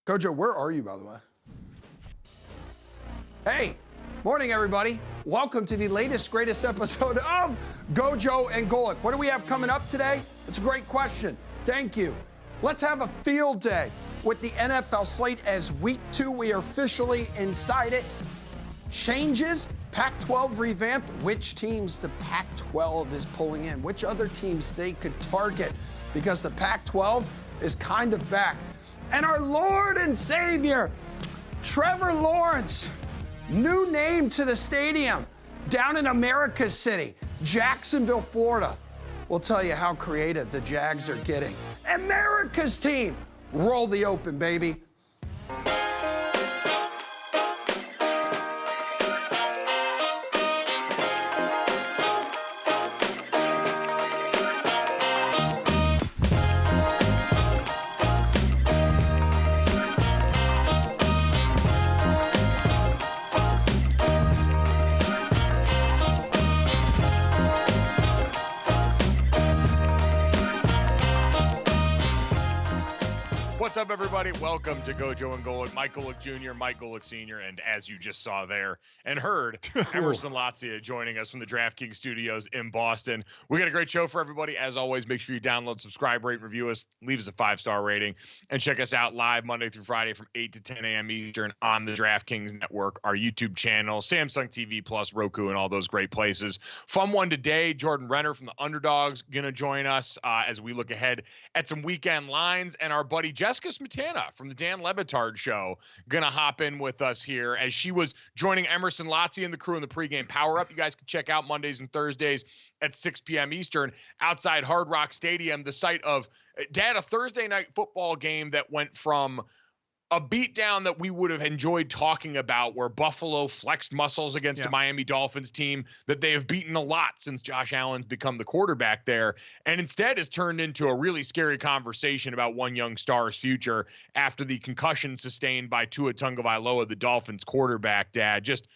GoJo, where are you, by the way? Hey, morning, everybody. Welcome to the latest, greatest episode of GoJo and Golic. What do we have coming up today? It's a great question. Thank you. Let's have a field day with the NFL slate as week 2. We are officially inside it. Changes, Pac-12 revamped, which teams the Pac-12 is pulling in, which other teams they could target, because the Pac-12 is kind of back. And our Lord and Savior, Trevor Lawrence, new name to the stadium down in America's City, Jacksonville, Florida. We'll tell you how creative the Jags are getting. America's team, roll the open, baby. What's up, everybody? Welcome to GoJo and Golic. Mike Golic Jr., Mike Golic Sr., and as you just saw there and heard, Emerson Latzia joining us from the DraftKings studios in Boston. We got a great show for everybody. As always, make sure you download, subscribe, rate, review us, leave us a 5-star rating, and check us out live Monday through Friday from 8 to 10 a.m. Eastern on the DraftKings Network, our YouTube channel, Samsung TV Plus, Roku, and all those great places. Fun one today. Jordan Brenner from the Underdogs going to join us as we look ahead at some weekend lines, and our buddy Jessica Smetana from the Dan Le Batard Show gonna hop in with us here as she was joining Emerson Latzia and the crew in the pregame power up. You guys can check out Mondays and Thursdays at 6 p.m. Eastern outside Hard Rock Stadium, the site of Dad, a Thursday night football game that went from a beatdown that we would have enjoyed talking about, where Buffalo flexed muscles against a Miami Dolphins team that they have beaten a lot since Josh Allen's become the quarterback there, and instead has turned into a really scary conversation about one young star's future after the concussion sustained by Tua Tagovailoa, the Dolphins quarterback. Dad, just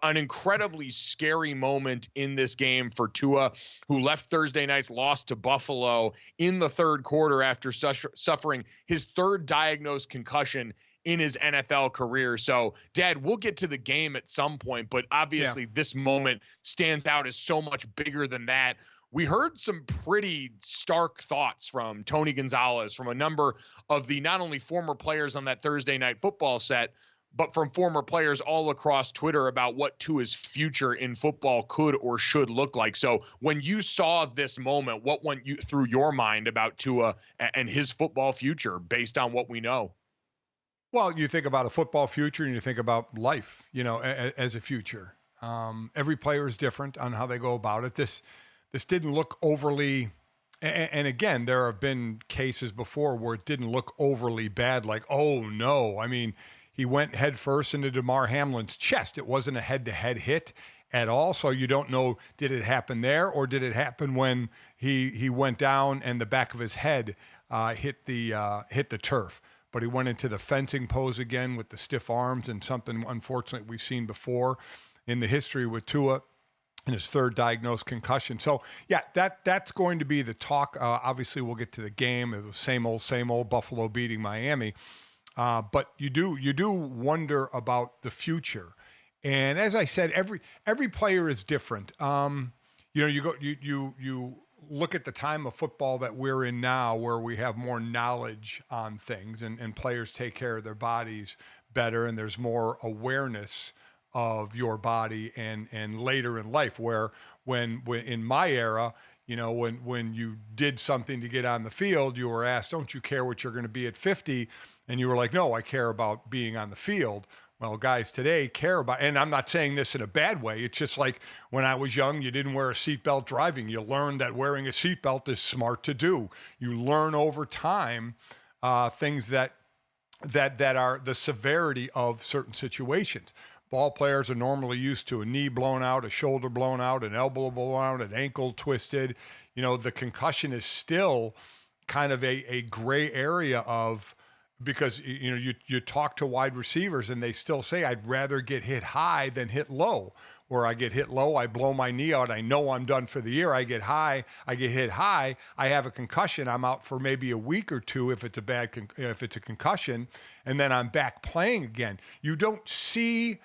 an incredibly scary moment in this game for Tua, who left Thursday night's loss to Buffalo in the third quarter after suffering his third diagnosed concussion in his NFL career. So, Dad, we'll get to the game at some point, but obviously this moment stands out as so much bigger than that. We heard some pretty stark thoughts from Tony Gonzalez, from a number of the not only former players on that Thursday night football set, but from former players all across Twitter about what Tua's future in football could or should look like. So when you saw this moment, what went you through your mind about Tua and his football future based on what we know? Well, you think about a football future and you think about life, as a future. Every player is different on how they go about it. This didn't look overly, and again, there have been cases before where it didn't look overly bad, like, oh no. I mean, he went head first into Damar Hamlin's chest. It wasn't a head-to-head hit at all, so you don't know, did it happen there or did it happen when he went down and the back of his head hit the turf? But he went into the fencing pose again with the stiff arms, and something unfortunately we've seen before in the history with Tua in his third diagnosed concussion. So yeah, that's going to be the talk. Obviously we'll get to the game. It was same old Buffalo beating Miami. But you do wonder about the future. And as I said, every player is different. You look at the time of football that we're in now, where we have more knowledge on things and players take care of their bodies better, and there's more awareness of your body and later in life, where when in my era, when you did something to get on the field, you were asked, don't you care what you're going to be at 50? And you were like, no, I care about being on the field. Well, guys today care about, and I'm not saying this in a bad way. It's just like when I was young, you didn't wear a seatbelt driving. You learned that wearing a seatbelt is smart to do. You learn over time things that are the severity of certain situations. Ball players are normally used to a knee blown out, a shoulder blown out, an elbow blown out, an ankle twisted. The concussion is still kind of a gray area because you talk to wide receivers and they still say, I'd rather get hit high than hit low. Where I get hit low, I blow my knee out, I know I'm done for the year. I get hit high, I have a concussion, I'm out for maybe a week or two if it's a concussion, and then I'm back playing again. You don't see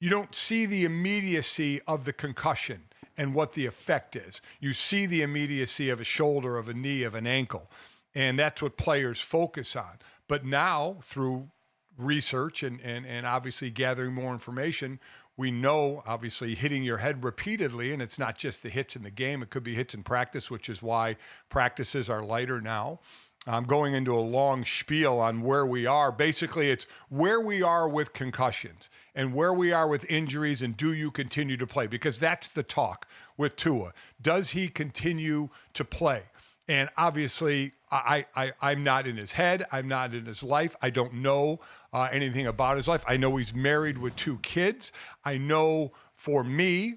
the immediacy of the concussion and what the effect is. You see the immediacy of a shoulder, of a knee, of an ankle, and that's what players focus on. But now, through research and obviously gathering more information, we know, obviously, hitting your head repeatedly, and it's not just the hits in the game, it could be hits in practice, which is why practices are lighter now. I'm going into a long spiel on where we are. Basically, it's where we are with concussions and where we are with injuries, and do you continue to play? Because that's the talk with Tua. Does he continue to play? And obviously, I'm not in his head. I'm not in his life. I don't know anything about his life. I know he's married with 2 kids. I know for me,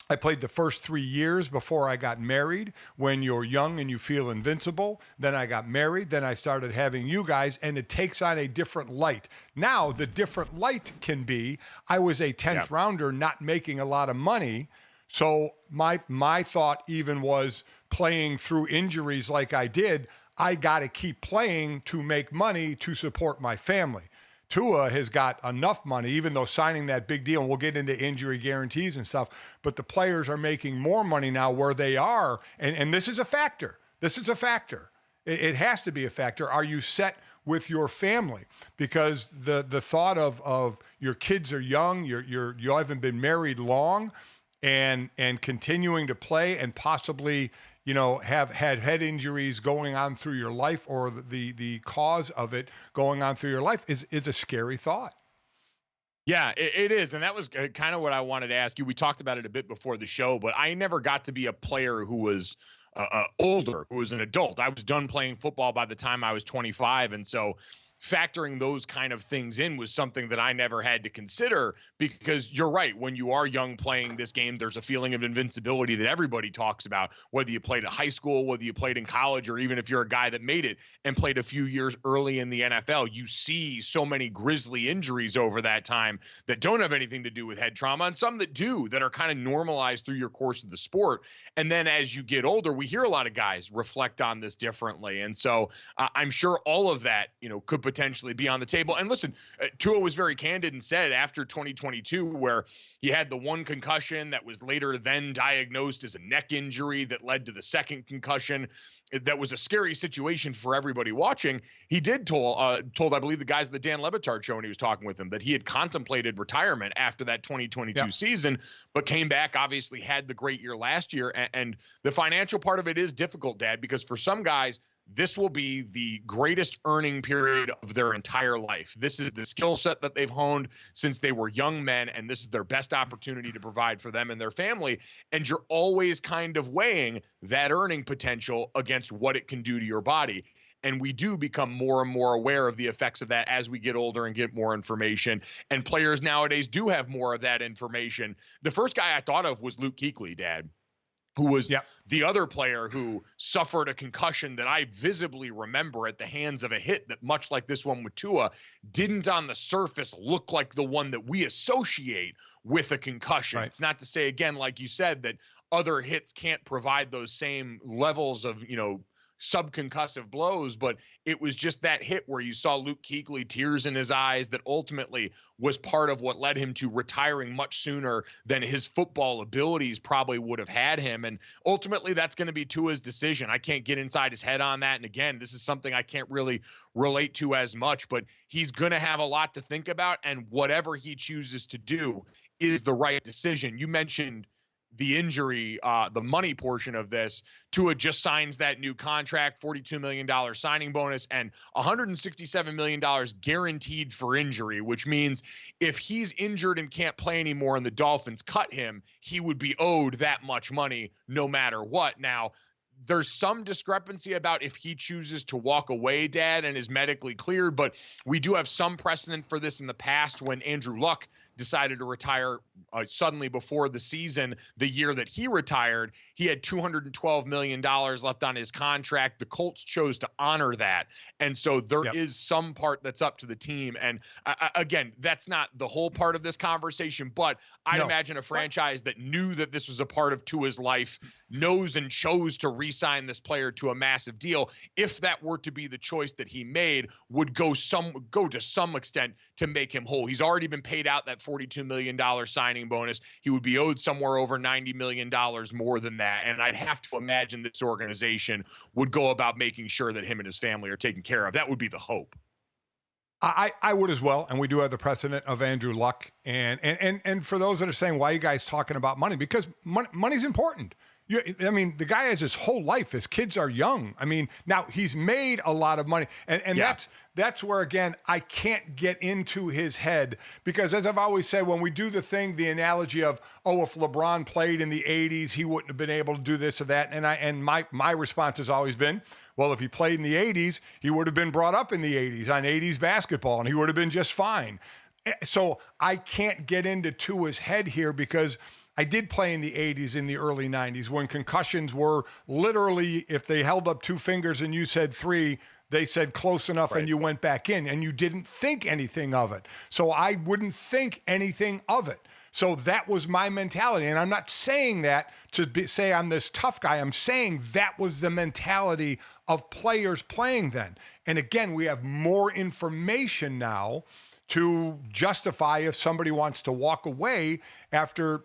I played the first 3 years before I got married. When you're young and you feel invincible, then I got married. Then I started having you guys, and it takes on a different light. Now, the different light can be, I was a 10th rounder not making a lot of money. So my thought even was, playing through injuries like I did, I got to keep playing to make money to support my family. Tua has got enough money, even though signing that big deal, and we'll get into injury guarantees and stuff, but the players are making more money now where they are, and this is a factor. This is a factor. It has to be a factor. Are you set with your family? Because the thought of your kids are young, you haven't been married long, and continuing to play and possibly have had head injuries going on through your life, or the cause of it going on through your life is a scary thought. Yeah, it is. And that was kind of what I wanted to ask you. We talked about it a bit before the show, but I never got to be a player who was older, who was an adult. I was done playing football by the time I was 25. And so factoring those kind of things in was something that I never had to consider, because you're right. When you are young playing this game, there's a feeling of invincibility that everybody talks about, whether you played at high school, whether you played in college, or even if you're a guy that made it and played a few years early in the NFL. You see so many grisly injuries over that time that don't have anything to do with head trauma, and some that do, that are kind of normalized through your course of the sport. And then as you get older, we hear a lot of guys reflect on this differently. And so I'm sure all of that, could potentially be on the table. And listen, Tua was very candid and said after 2022, where he had the one concussion that was later then diagnosed as a neck injury that led to the second concussion. That was a scary situation for everybody watching. He did told, I believe, the guys at the Dan Le Batard show when he was talking with him that he had contemplated retirement after that 2022 season, but came back, obviously had the great year last year. And the financial part of it is difficult, Dad, because for some guys, this will be the greatest earning period of their entire life. This is the skill set that they've honed since they were young men, and this is their best opportunity to provide for them and their family. And you're always kind of weighing that earning potential against what it can do to your body. And we do become more and more aware of the effects of that as we get older and get more information. And players nowadays do have more of that information. The first guy I thought of was Luke Kuechly, Dad, who was the other player who suffered a concussion that I visibly remember at the hands of a hit that, much like this one with Tua, didn't on the surface look like the one that we associate with a concussion. Right. It's not to say, again, like you said, that other hits can't provide those same levels of, subconcussive blows, but it was just that hit where you saw Luke Kuechly, tears in his eyes, that ultimately was part of what led him to retiring much sooner than his football abilities probably would have had him. And ultimately, that's going to be Tua's decision. I can't get inside his head on that. And again, this is something I can't really relate to as much, but he's going to have a lot to think about, and whatever he chooses to do is the right decision. You mentioned the injury, the money portion of this. Tua just signs that new contract, $42 million signing bonus, and $167 million guaranteed for injury, which means if he's injured and can't play anymore and the Dolphins cut him, he would be owed that much money no matter what. Now, there's some discrepancy about if he chooses to walk away, Dad, and is medically cleared, but we do have some precedent for this in the past when Andrew Luck decided to retire suddenly before the season. The year that he retired, he had $212 million left on his contract. The Colts chose to honor that. And so there is some part that's up to the team. And again, that's not the whole part of this conversation, but I'd imagine a franchise that knew that this was a part of Tua's life, knows and chose to re-sign this player to a massive deal. If that were to be the choice that he made, would go to some extent to make him whole. He's already been paid out that $42 million signing bonus. He would be owed somewhere over $90 million more than that. And I'd have to imagine this organization would go about making sure that him and his family are taken care of. That would be the hope. I would as well. And we do have the precedent of Andrew Luck. And for those that are saying, why are you guys talking about money? Because money's important. The guy has his whole life. His kids are young. Now he's made a lot of money. And that's where, again, I can't get into his head, because as I've always said, when we do the analogy of, if LeBron played in the 80s, he wouldn't have been able to do this or that. And my response has always been, well, if he played in the 80s, he would have been brought up in the 80s on 80s basketball, and he would have been just fine. So I can't get into Tua's head here, because I did play in the 80s, in the early 90s, when concussions were literally, if they held up two fingers and you said three, they said close enough, and you went back in, and you didn't think anything of it. So I wouldn't think anything of it. So that was my mentality. And I'm not saying that to say I'm this tough guy. I'm saying that was the mentality of players playing then. And again, we have more information now to justify if somebody wants to walk away after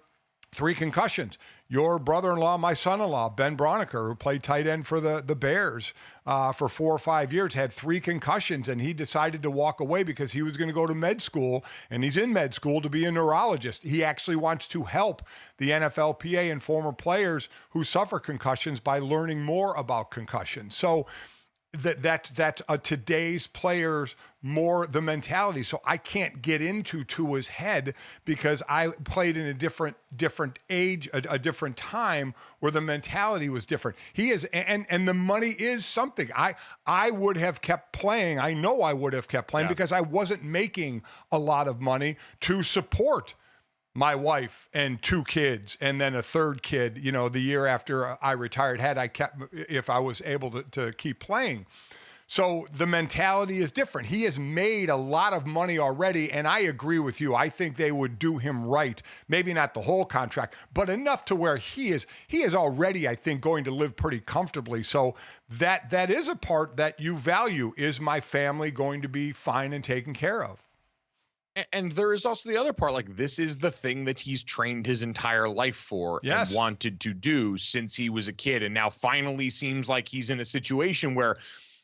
3 concussions. Your brother-in-law, my son-in-law, Ben Broniker, who played tight end for the Bears for 4 or 5 years, had 3 concussions, and he decided to walk away because he was going to go to med school, and he's in med school to be a neurologist. He actually wants to help the NFLPA and former players who suffer concussions by learning more about concussions. So that's today's players more the mentality. So I can't get into Tua's head, because I played in a different age, a different time where the mentality was different. He is, and the money is something. I would have kept playing. I know I would have kept playing because I wasn't making a lot of money to support my wife and 2 kids, and then a 3rd kid, the year after I retired, if I was able to keep playing. So the mentality is different. He has made a lot of money already, and I agree with you. I think they would do him right. Maybe not the whole contract, but enough to where he is already, I think, going to live pretty comfortably. So that is a part that you value. Is my family going to be fine and taken care of? And there is also the other part, like this is the thing that he's trained his entire life for and wanted to do since he was a kid. And now finally seems like he's in a situation where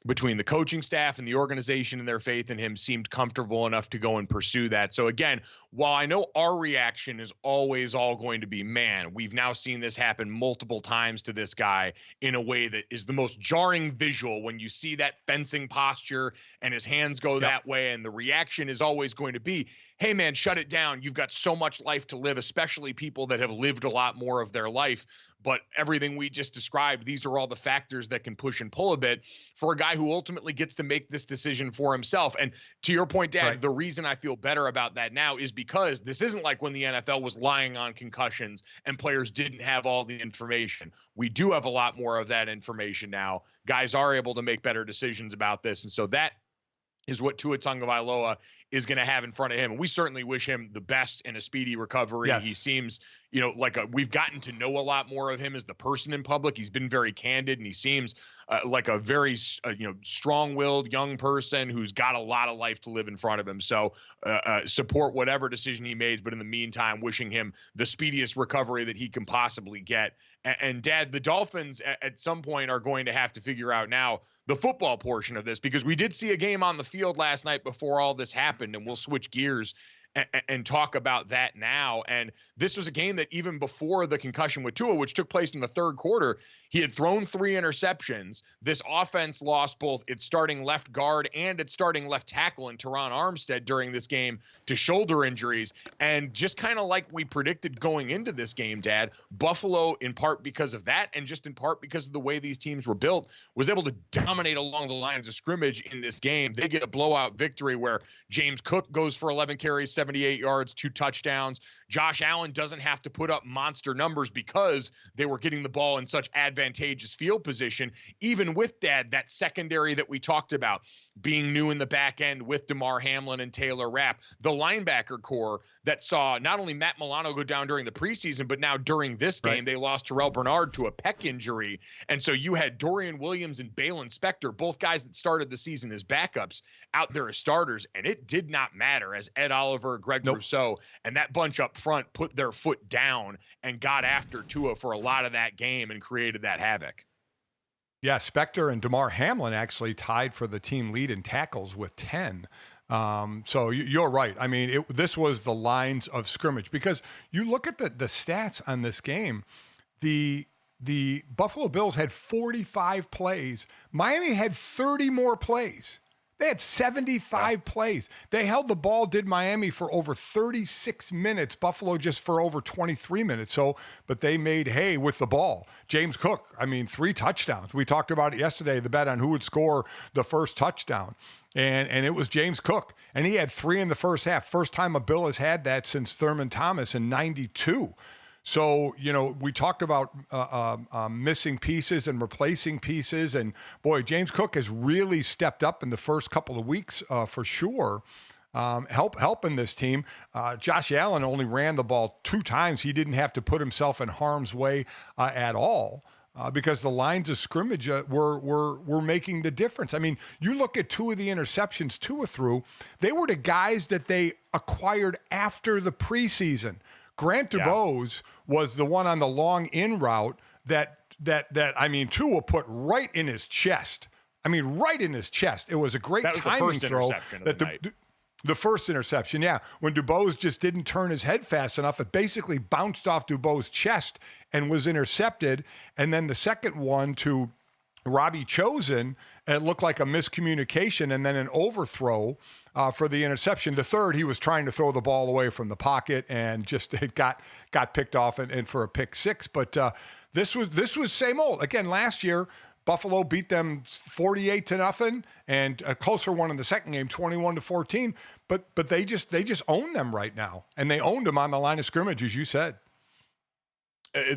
between the coaching staff and the organization and their faith in him seemed comfortable enough to go and pursue that. So again, while I know our reaction is always all going to be, man, we've now seen this happen multiple times to this guy in a way that is the most jarring visual when you see that fencing posture and his hands go that way. And the reaction is always going to be, hey man, shut it down. You've got so much life to live, especially people that have lived a lot more of their life. But everything we just described, these are all the factors that can push and pull a bit for a guy who ultimately gets to make this decision for himself. And to your point, Dad, the reason I feel better about that now is because this isn't like when the NFL was lying on concussions and players didn't have all the information. We do have a lot more of that information now. Guys are able to make better decisions about this. And so that is what Tua Tagovailoa is going to have in front of him. And we certainly wish him the best in a speedy recovery. Yes. He seems, like we've gotten to know a lot more of him as the person in public. He's been very candid, and he seems like a very, strong-willed young person who's got a lot of life to live in front of him. So support whatever decision he made, but in the meantime, wishing him the speediest recovery that he can possibly get. And Dad, the Dolphins at some point are going to have to figure out now the football portion of this, because we did see a game on the field last night before all this happened, and we'll switch gears and talk about that now. And this was a game that even before the concussion with Tua, which took place in the third quarter, he had thrown 3 interceptions. This offense lost both its starting left guard and its starting left tackle in Teron Armstead during this game to shoulder injuries. And just kind of like we predicted going into this game, Dad, Buffalo, in part because of that and just in part because of the way these teams were built, was able to dominate along the lines of scrimmage in this game. They get a blowout victory where James Cook goes for 11 carries, 78 yards, 2 touchdowns. Josh Allen doesn't have to put up monster numbers because they were getting the ball in such advantageous field position, even with that secondary that we talked about being new in the back end with DeMar Hamlin and Taylor Rapp, the linebacker core that saw not only Matt Milano go down during the preseason, but now during this game, they lost Terrell Bernard to a pec injury. And so you had Dorian Williams and Balin Spector, both guys that started the season as backups, out there as starters. And it did not matter as Ed Oliver, Greg Rousseau, and that bunch up front put their foot down and got after Tua for a lot of that game and created that havoc. Yeah, Spector and DeMar Hamlin actually tied for the team lead in tackles with 10. So you're right. I mean, this was the lines of scrimmage, because you look at the stats on this game. The Buffalo Bills had 45 plays. Miami had 30 more plays. They had 75 plays. They held the ball, did Miami, for over 36 minutes. Buffalo just for over 23 minutes. So, but they made hay with the ball. James Cook, 3 touchdowns. We talked about it yesterday, the bet on who would score the first touchdown. And it was James Cook. And he had 3 in the first half. First time a Bill has had that since Thurman Thomas in 92. So, we talked about missing pieces and replacing pieces. And, boy, James Cook has really stepped up in the first couple of weeks for sure, helping this team. Josh Allen only ran the ball 2 times. He didn't have to put himself in harm's way at all. Because the lines of scrimmage were making the difference. I mean, you look at 2 of the interceptions Tua threw, they were the guys that they acquired after the preseason. Grant DuBose was the one on the long in route that Tua put right in his chest. Right in his chest. It was a great timing throw. The first interception, when DuBose just didn't turn his head fast enough, it basically bounced off DuBose's chest and was intercepted. And then the second one to Robbie Chosen, it looked like a miscommunication and then an overthrow for the interception. The third, he was trying to throw the ball away from the pocket and just it got picked off and for a pick 6. But this was same old. Again, last year, Buffalo beat them 48-0 and a closer one in the second game, 21-14. But they just own them right now, and they owned them on the line of scrimmage, as you said.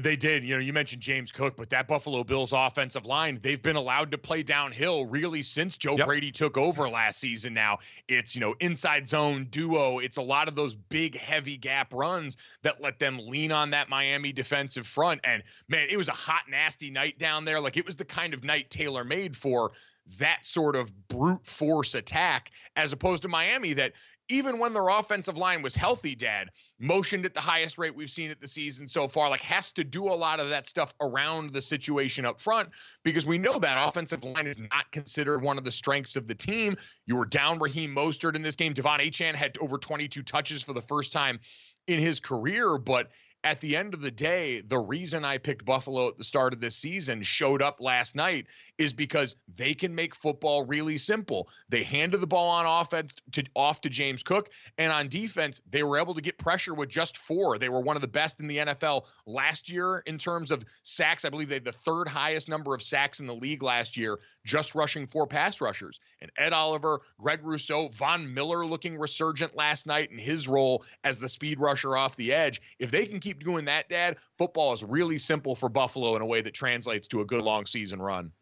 They did. You know, you mentioned James Cook, but that Buffalo Bills offensive line, they've been allowed to play downhill really since Joe Brady took over last season. Now it's, you know, inside zone duo. It's a lot of those big, heavy gap runs that let them lean on that Miami defensive front. And man, it was a hot, nasty night down there. Like, it was the kind of night tailor made for that sort of brute force attack, as opposed to Miami that, even when their offensive line was healthy, Dad, motioned at the highest rate we've seen it the season so far, like, has to do a lot of that stuff around the situation up front, because we know that offensive line is not considered one of the strengths of the team. You were down Raheem Mostert in this game. Devon Achane had over 22 touches for the first time in his career, but at the end of the day, the reason I picked Buffalo at the start of this season showed up last night is because they can make football really simple. They handed the ball on offense off to James Cook, and on defense, they were able to get pressure with just 4. They were one of the best in the NFL last year in terms of sacks. I believe they had the 3rd highest number of sacks in the league last year, just rushing 4 pass rushers. And Ed Oliver, Greg Rousseau, Von Miller looking resurgent last night in his role as the speed rusher off the edge. If they can keep doing that, Dad, football is really simple for Buffalo in a way that translates to a good long season run.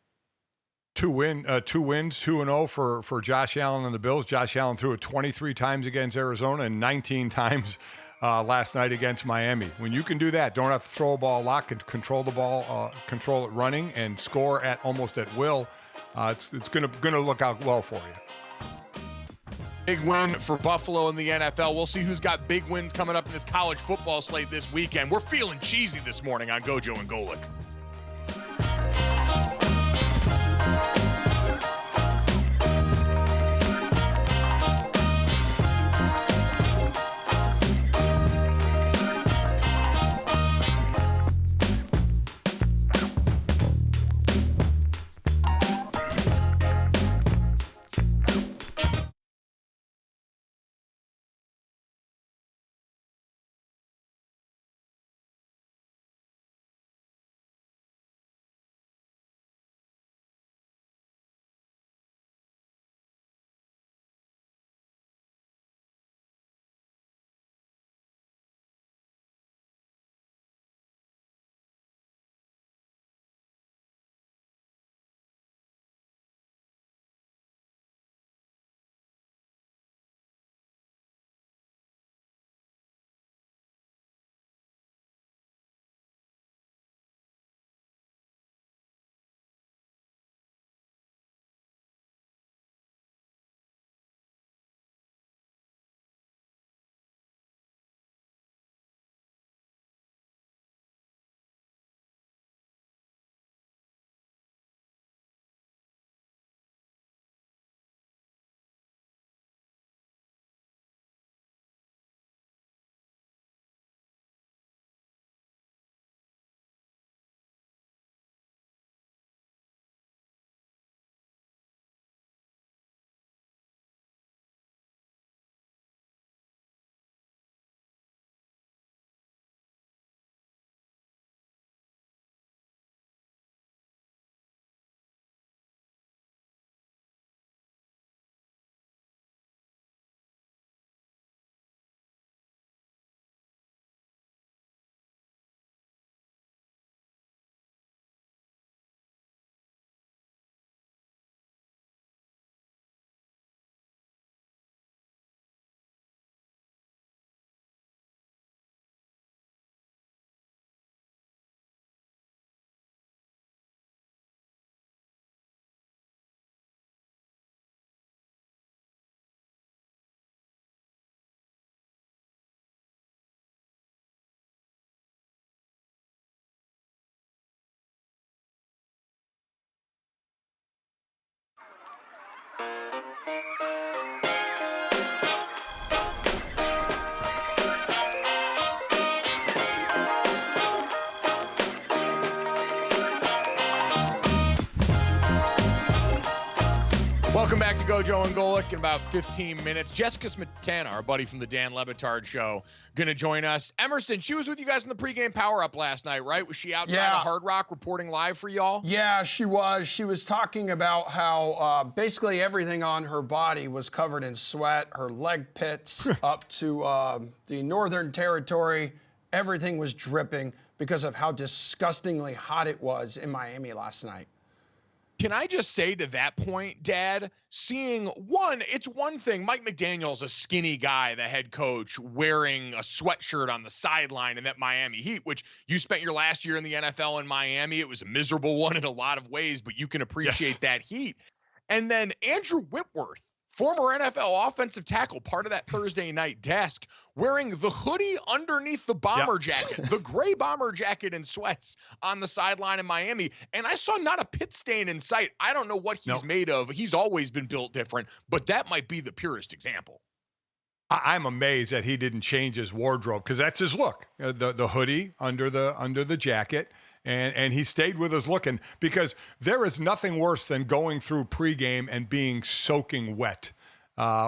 2 wins, 2-0 for Josh Allen and the Bills. Josh Allen threw it 23 times against Arizona and 19 times last night against Miami. When you can do that, don't have to throw a ball a lot, can control the ball, control it running, and score at almost at will, it's gonna look out well for you. Big win for Buffalo in the NFL. We'll see who's got big wins coming up in this college football slate this weekend. We're feeling cheesy this morning on GoJo and Golic. Welcome back to GoJo and Golic in about 15 minutes. Jessica Smetana, our buddy from the Dan Le Batard Show, going to join us. Emerson, she was with you guys in the pregame power-up last night, right? Was she outside of Hard Rock reporting live for y'all? Yeah, she was. She was talking about how basically everything on her body was covered in sweat, her leg pits up to the Northern Territory, everything was dripping because of how disgustingly hot it was in Miami last night. Can I just say to that point, Dad, it's one thing. Mike McDaniel's a skinny guy, the head coach, wearing a sweatshirt on the sideline in that Miami Heat, which you spent your last year in the NFL in Miami. It was a miserable one in a lot of ways, but you can appreciate that heat. And then Andrew Whitworth, former NFL offensive tackle, part of that Thursday night desk, wearing the hoodie underneath the bomber jacket, the gray bomber jacket and sweats on the sideline in Miami. And I saw not a pit stain in sight. I don't know what he's made of. He's always been built different, but that might be the purest example. I'm amazed that he didn't change his wardrobe, because that's his look, the hoodie under the jacket. And he stayed with his look, because there is nothing worse than going through pregame and being soaking wet,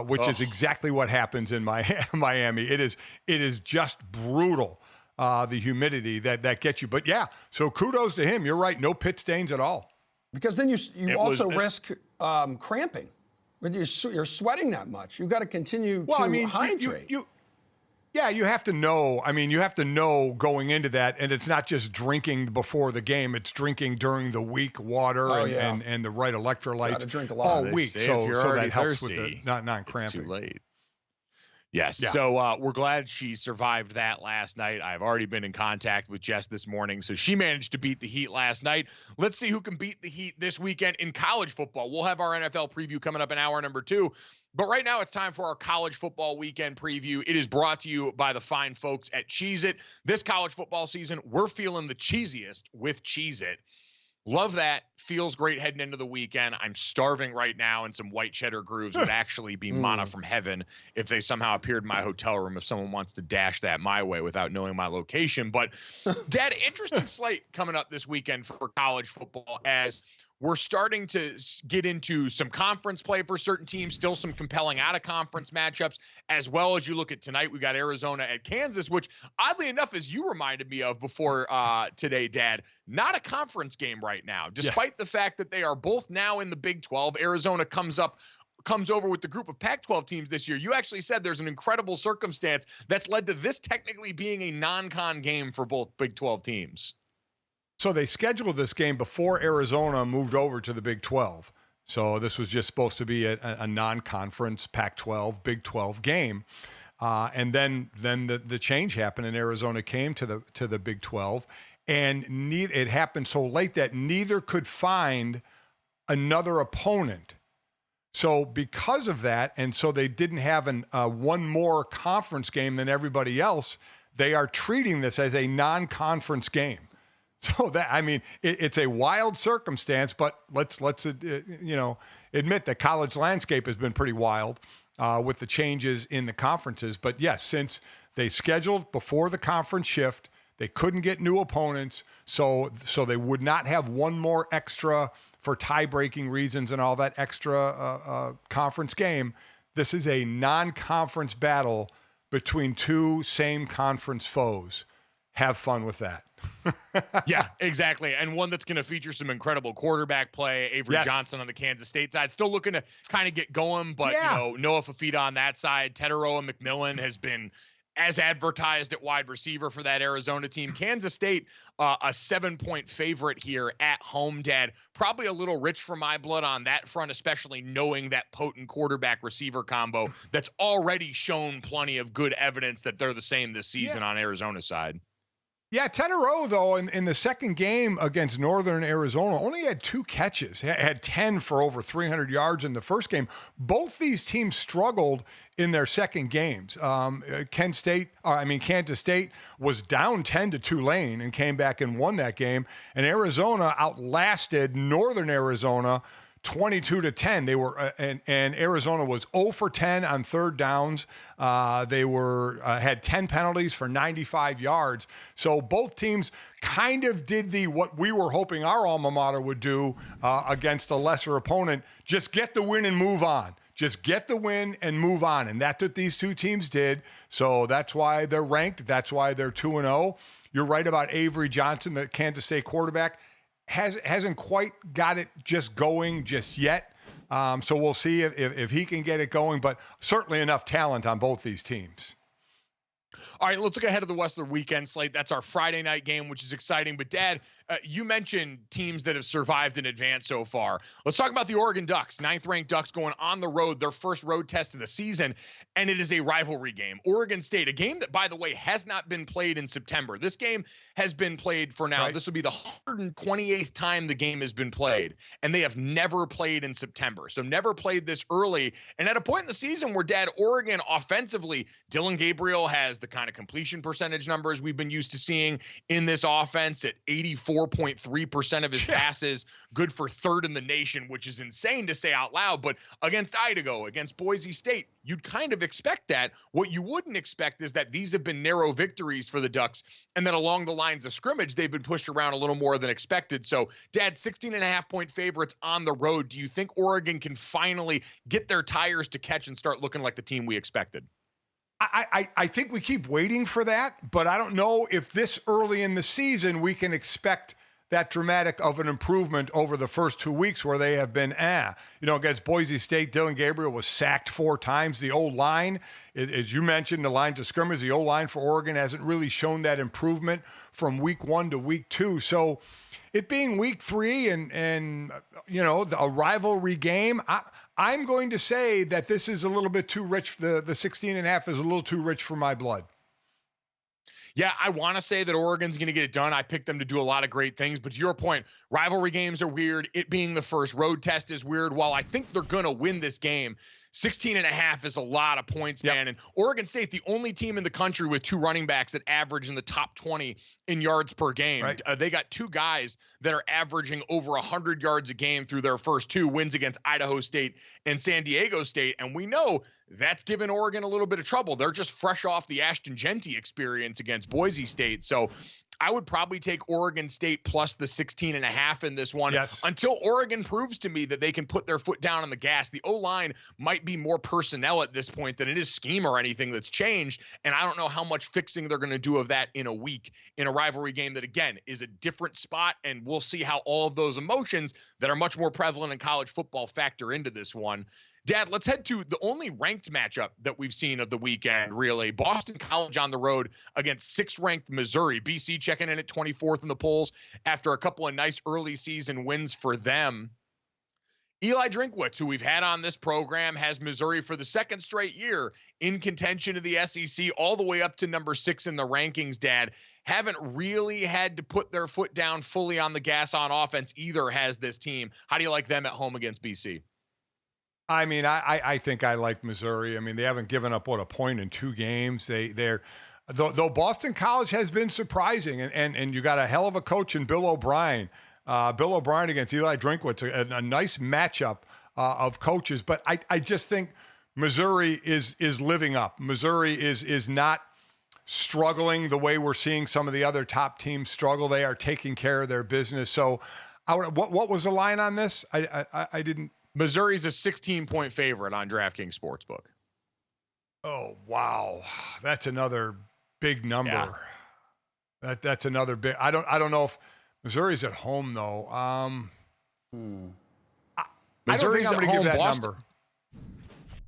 which is exactly what happens in Miami. It is just brutal, the humidity that gets you. But yeah, so kudos to him. You're right, no pit stains at all. Because then you also risk cramping. When you're sweating that much, you've got to continue to hydrate. Yeah, you have to know. I mean, you have to know going into that, and it's not just drinking before the game. It's drinking during the week, water and the right electrolytes. Got to drink a lot all week, so that helps with the not cramping. It's too late. Yes. Yeah. So we're glad she survived that last night. I've already been in contact with Jess this morning, so she managed to beat the Heat last night. Let's see who can beat the Heat this weekend in college football. We'll have our NFL preview coming up in hour number 2. But right now it's time for our college football weekend preview. It is brought to you by the fine folks at Cheez-It. This college football season, we're feeling the cheesiest with Cheez-It. Love that. Feels great heading into the weekend. I'm starving right now, and some white cheddar grooves would actually be manna from heaven if they somehow appeared in my hotel room, if someone wants to dash that my way without knowing my location. But, Dad, interesting slate coming up this weekend for college football, as we're starting to get into some conference play for certain teams, still some compelling out-of-conference matchups, as well as you look at tonight. We got Arizona at Kansas, which, oddly enough, as you reminded me of before today, Dad, not a conference game right now, despite the fact that they are both now in the Big 12. Arizona comes over with the group of Pac-12 teams this year. You actually said there's an incredible circumstance that's led to this technically being a non-con game for both Big 12 teams. So they scheduled this game before Arizona moved over to the Big 12. So this was just supposed to be a non-conference Pac-12, Big 12 game. And then the change happened, and Arizona came to the Big 12. And it happened so late that neither could find another opponent. So because of that, and so they didn't have one more conference game than everybody else, they are treating this as a non-conference game. So that, I mean, it's a wild circumstance, but let's admit that college landscape has been pretty wild with the changes in the conferences. But yes, since they scheduled before the conference shift, they couldn't get new opponents, so they would not have one more extra for tie-breaking reasons and all that extra conference game. This is a non-conference battle between two same conference foes. Have fun with that. Yeah, exactly. And one that's going to feature some incredible quarterback play. Avery Johnson on the Kansas State side, still looking to kind of get going, but Noah Fafita on that side. Teteroa McMillan has been as advertised at wide receiver for that Arizona team. Kansas State, a 7-point favorite here at home, Dad. Probably a little rich for my blood on that front, especially knowing that potent quarterback receiver combo that's already shown plenty of good evidence that they're the same this season on Arizona's side. Yeah, Teteroa, though, in the second game against Northern Arizona, only had 2 catches, had 10 for over 300 yards in the first game. Both these teams struggled in their second games. Kansas State was down 10 to Tulane and came back and won that game. And Arizona outlasted Northern Arizona 22-10. They were and Arizona was 0 for 10 on third downs. They had 10 penalties for 95 yards. So both teams kind of did what we were hoping our alma mater would do against a lesser opponent. Just get the win and move on. Just get the win and move on. And that's what these two teams did. So that's why they're ranked. That's why they're 2-0. You're right about Avery Johnson, the Kansas State quarterback. Hasn't quite got it just going just yet. So we'll see if he can get it going, but certainly enough talent on both these teams. All right, let's look ahead of the Western weekend slate. That's our Friday night game, which is exciting. But, Dad, you mentioned teams that have survived in advance so far. Let's talk about the Oregon Ducks, 9th-ranked Ducks going on the road, their first road test of the season, and it is a rivalry game. Oregon State, a game that, by the way, has not been played in September. This game has been played for now. Right. This will be the 128th time the game has been played, and they have never played in September. So never played this early. And at a point in the season where, Dad, Oregon offensively, Dillon Gabriel has the kind of completion percentage numbers we've been used to seeing in this offense at 84.3% of his passes, good for third in the nation, which is insane to say out loud. But against Idaho, against Boise State, you'd kind of expect that. What you wouldn't expect is that these have been narrow victories for the Ducks, and then along the lines of scrimmage, they've been pushed around a little more than expected. So, Dad, 16.5-point favorites on the road. Do you think Oregon can finally get their tires to catch and start looking like the team we expected? I think we keep waiting for that, but I don't know if this early in the season we can expect that dramatic of an improvement over the first 2 weeks where they have been, against Boise State, Dillon Gabriel was sacked 4 times. The O-line, as you mentioned, the lines of scrimmage, the O-line for Oregon hasn't really shown that improvement from week 1 to week 2. So it being week 3 and a rivalry game, I'm going to say that this is a little bit too rich. The 16.5 is a little too rich for my blood. Yeah, I want to say that Oregon's going to get it done. I picked them to do a lot of great things. But to your point, rivalry games are weird. It being the first road test is weird. While I think they're going to win this game, 16.5 is a lot of points, man. And Oregon State, the only team in the country with 2 running backs that average in the top 20 in yards per game. Right. They got 2 guys that are averaging over 100 yards a game through their first 2 wins against Idaho State and San Diego State. And we know that's given Oregon a little bit of trouble. They're just fresh off the Ashton Genty experience against Boise State. So I would probably take Oregon State plus the 16.5 in this one until Oregon proves to me that they can put their foot down on the gas. The O-line might be more personnel at this point than it is scheme or anything that's changed. And I don't know how much fixing they're going to do of that in a week in a rivalry game that, again, is a different spot. And we'll see how all of those emotions that are much more prevalent in college football factor into this one. Dad, let's head to the only ranked matchup that we've seen of the weekend, really. Boston College on the road against 6th-ranked Missouri. BC checking in at 24th in the polls after a couple of nice early season wins for them. Eli Drinkwitz, who we've had on this program, has Missouri for the 2nd straight year in contention of the SEC, all the way up to number 6 in the rankings, Dad. Haven't really had to put their foot down fully on the gas on offense either, has this team. How do you like them at home against BC? I mean, I think I like Missouri. I mean, they haven't given up, a point in 2 games. Though Boston College has been surprising, and you got a hell of a coach in Bill O'Brien. Bill O'Brien against Eli Drinkwitz, a nice matchup of coaches. But I just think Missouri is living up. Missouri is not struggling the way we're seeing some of the other top teams struggle. They are taking care of their business. So what was the line on this? I didn't. Missouri's a 16-point favorite on DraftKings Sportsbook. Oh, wow. That's another big number. Yeah. That's another big. I don't know if Missouri's at home, though. I don't think I'm going to give that number.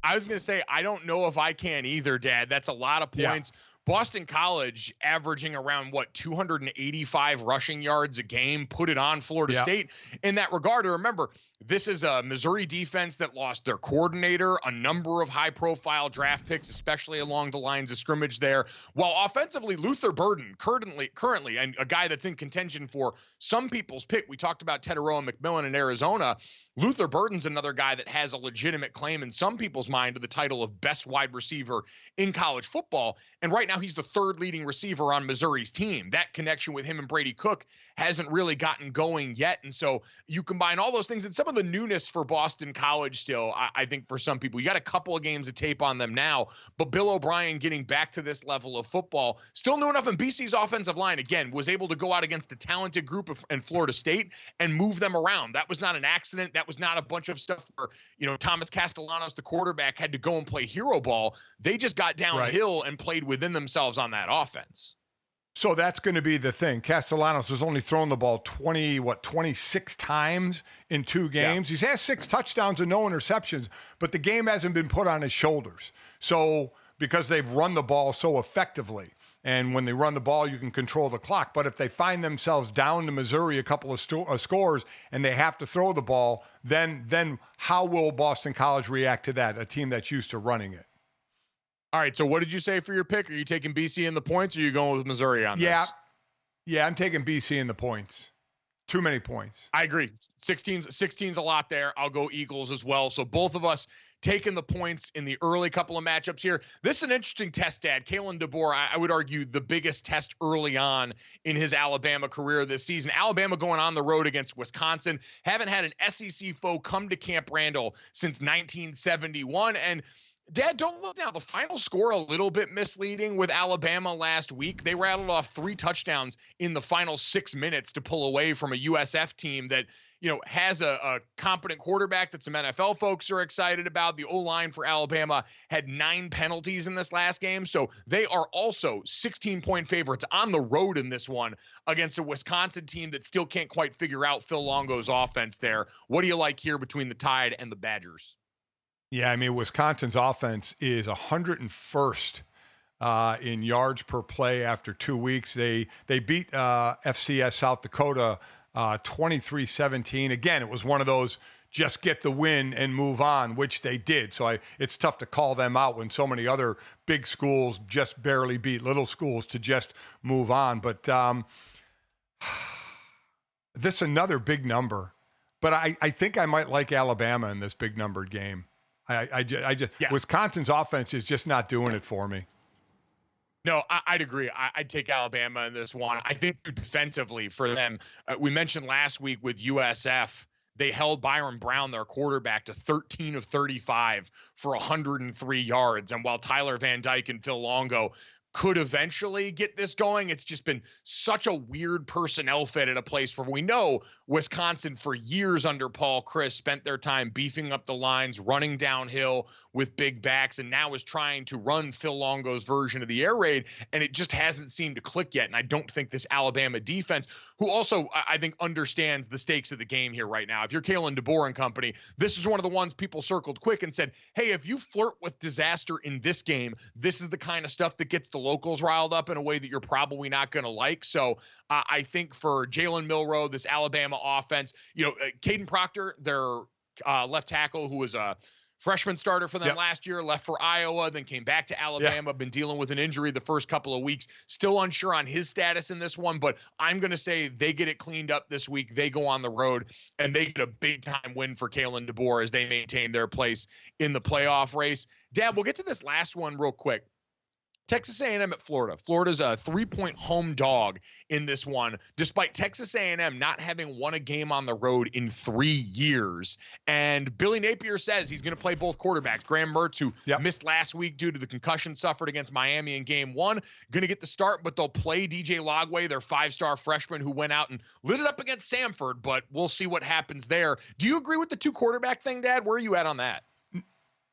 I was going to say, I don't know if I can either, Dad. That's a lot of points. Yeah. Boston College averaging around 285 rushing yards a game, put it on Florida State in that regard. And remember, this is a Missouri defense that lost their coordinator, a number of high-profile draft picks, especially along the lines of scrimmage there. While offensively, Luther Burden, currently, and a guy that's in contention for some people's pick. We talked about Teteroa McMillan in Arizona. Luther Burden's another guy that has a legitimate claim in some people's mind to the title of best wide receiver in college football. And right now, he's the 3rd leading receiver on Missouri's team. That connection with him and Brady Cook hasn't really gotten going yet. And so you combine all those things and some of the newness for Boston College still, I think for some people, you got a couple of games of tape on them now, but Bill O'Brien getting back to this level of football, still new enough. And BC's offensive line, again, was able to go out against a talented group in Florida State and move them around. That was not an accident. That was not a bunch of stuff where, Thomas Castellanos, the quarterback, had to go and play hero ball. They just got downhill and played within themselves on that offense. So that's going to be the thing. Castellanos has only thrown the ball 26 times in 2 games. He's had 6 touchdowns and no interceptions, but the game hasn't been put on his shoulders. So because they've run the ball so effectively. And when they run the ball, you can control the clock. But if they find themselves down to Missouri a couple of scores and they have to throw the ball, then how will Boston College react to that, a team that's used to running it? All right, so what did you say for your pick? Are you taking BC in the points, or are you going with Missouri on this? Yeah, I'm taking BC in the points. Too many points. I agree. 16's a lot there. I'll go Eagles as well. So both of us taking the points in the early couple of matchups here. This is an interesting test, Dad. Kalen DeBoer, I would argue the biggest test early on in his Alabama career this season. Alabama going on the road against Wisconsin. Haven't had an SEC foe come to Camp Randall since 1971. And Dad, don't look now. The final score a little bit misleading with Alabama last week. They rattled off 3 touchdowns in the final 6 minutes to pull away from a USF team that, has a competent quarterback that some NFL folks are excited about. The O-line for Alabama had 9 penalties in this last game. So they are also 16-point favorites on the road in this one against a Wisconsin team that still can't quite figure out Phil Longo's offense there. What do you like here between the Tide and the Badgers? Yeah, I mean, Wisconsin's offense is 101st in yards per play after 2 weeks. They beat FCS South Dakota 23-17. Again, it was one of those just get the win and move on, which they did. So it's tough to call them out when so many other big schools just barely beat little schools to just move on. But this is another big number. But I think I might like Alabama in this big numbered game. Wisconsin's offense is just not doing it for me. No, I'd agree. I'd take Alabama in this one. I think defensively for them, we mentioned last week with USF, they held Byron Brown, their quarterback, to 13 of 35 for 103 yards. And while Tyler Van Dyke and Phil Longo could eventually get this going, it's just been such a weird personnel fit at a place where we know Wisconsin for years under Paul Chryst spent their time beefing up the lines, running downhill with big backs, and now is trying to run Phil Longo's version of the air raid, and it just hasn't seemed to click yet. And I don't think this Alabama defense, who also I think understands the stakes of the game here right now. If you're Kalen DeBoer and company, this is one of the ones people circled quick and said, hey, if you flirt with disaster in this game, this is the kind of stuff that gets the locals riled up in a way that you're probably not going to like. So I think for Jalen Milroe, this Alabama offense, Caden Proctor, their left tackle, who was a freshman starter for them last year, left for Iowa, then came back to Alabama, been dealing with an injury the first couple of weeks, still unsure on his status in this one, but I'm going to say they get it cleaned up this week. They go on the road and they get a big time win for Kalen DeBoer as they maintain their place in the playoff race. Dad, we'll get to this last one real quick. Texas A&M at Florida. Florida's a 3-point home dog in this one, despite Texas A&M not having won a game on the road in 3 years. And Billy Napier says he's going to play both quarterbacks. Graham Mertz, who missed last week due to the concussion suffered against Miami in game 1, going to get the start, but they'll play DJ Lagway, their 5-star freshman who went out and lit it up against Samford, but we'll see what happens there. Do you agree with the 2-quarterback thing, Dad? Where are you at on that?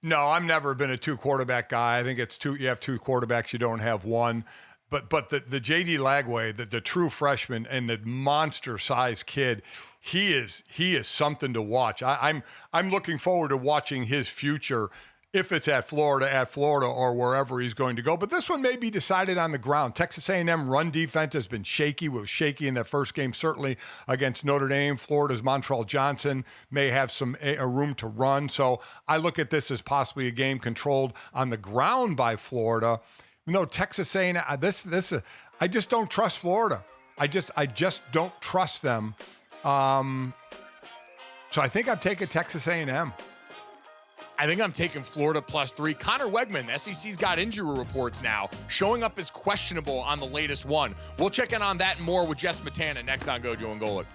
No, I've never been a 2-quarterback guy. I think it's you have 2 quarterbacks, you don't have one. But the JD Lagway, the true freshman and the monster size kid, he is something to watch. I'm looking forward to watching his future, if it's at Florida or wherever he's going to go. But this one may be decided on the ground. Texas A&M run defense has been shaky. Was shaky in that first game, certainly against Notre Dame. Florida's Montrell Johnson may have some room to run. So I look at this as possibly a game controlled on the ground by Florida. Texas A&M, I just don't trust Florida. I just don't trust them. So I think I'm taking Texas A&M. I think I'm taking Florida +3. Connor Wegman, the SEC's got injury reports now, showing up as questionable on the latest one. We'll check in on that and more with Jess Smetana next on GoJo and Golic.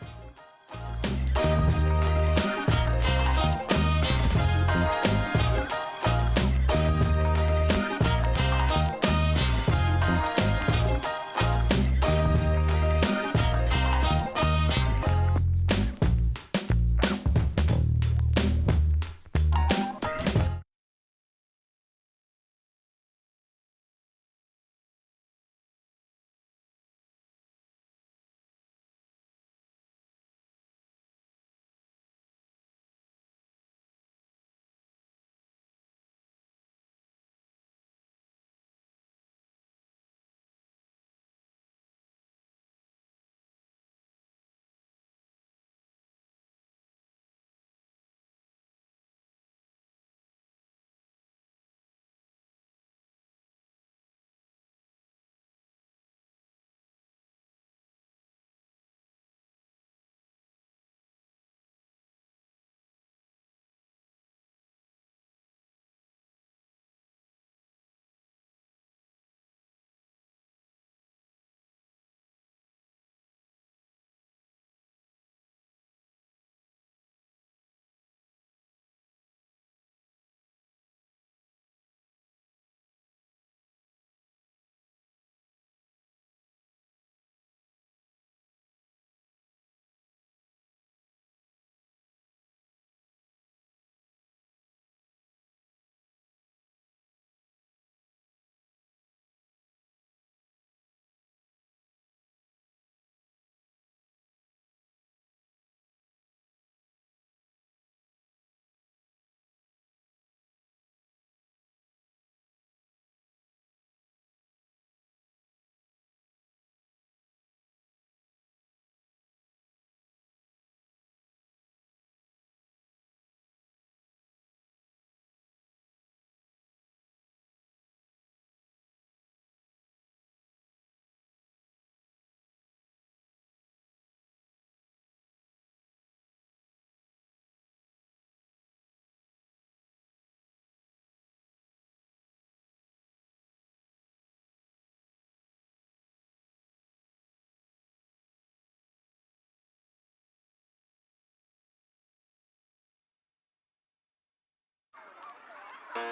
Welcome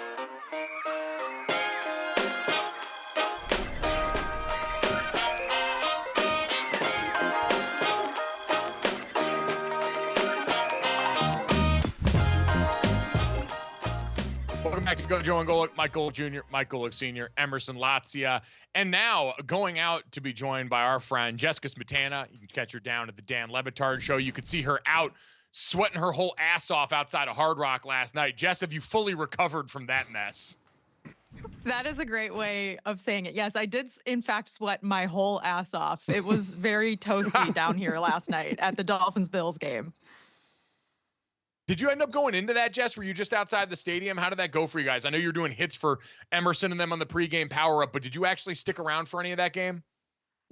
back to GoJo and Golic. Mike Golic Jr., Mike Golic Sr., Emerson Latzia. And now going out to be joined by our friend Jessica Smetana. You can catch her down at the Dan Levitard Show. You could see her out sweating her whole ass off outside of Hard Rock last night. Jess, have you fully recovered from that mess? That is a great way of saying it. Yes, I did, in fact, sweat my whole ass off. It was very toasty down here last night at the Dolphins-Bills game. Did you end up going into that, Jess? Were you just outside the stadium? How did that go for you guys? I know you're doing hits for Emerson and them on the pregame power-up, but did you actually stick around for any of that game?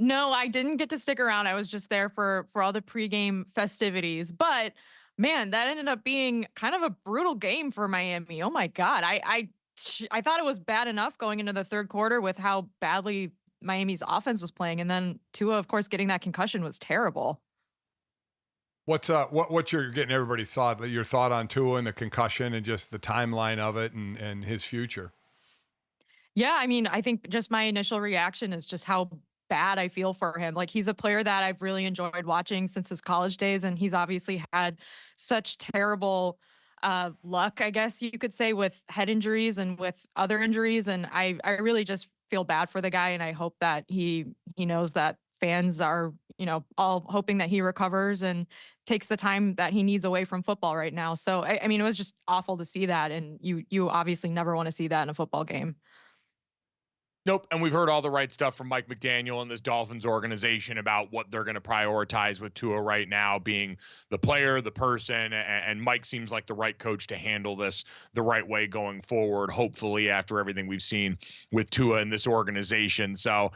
No, I didn't get to stick around. I was just there for all the pregame festivities. But, man, that ended up being kind of a brutal game for Miami. Oh, my God. I thought it was bad enough going into the third quarter with how badly Miami's offense was playing. And then Tua, of course, getting that concussion was terrible. What's you're getting everybody's thought, your thought on Tua and the concussion and just the timeline of it and his future? Yeah, I mean, I think just my initial reaction is just how bad I feel for him. Like, he's a player that I've really enjoyed watching since his college days, and he's obviously had such terrible luck, I guess you could say, with head injuries and with other injuries. And I really just feel bad for the guy, and I hope that he knows that fans are, all hoping that he recovers and takes the time that he needs away from football right now. So, I mean, it was just awful to see that. And you obviously never want to see that in a football game. Nope. And we've heard all the right stuff from Mike McDaniel and this Dolphins organization about what they're going to prioritize with Tua right now, being the player, the person, and Mike seems like the right coach to handle this the right way going forward, hopefully, after everything we've seen with Tua and this organization. So,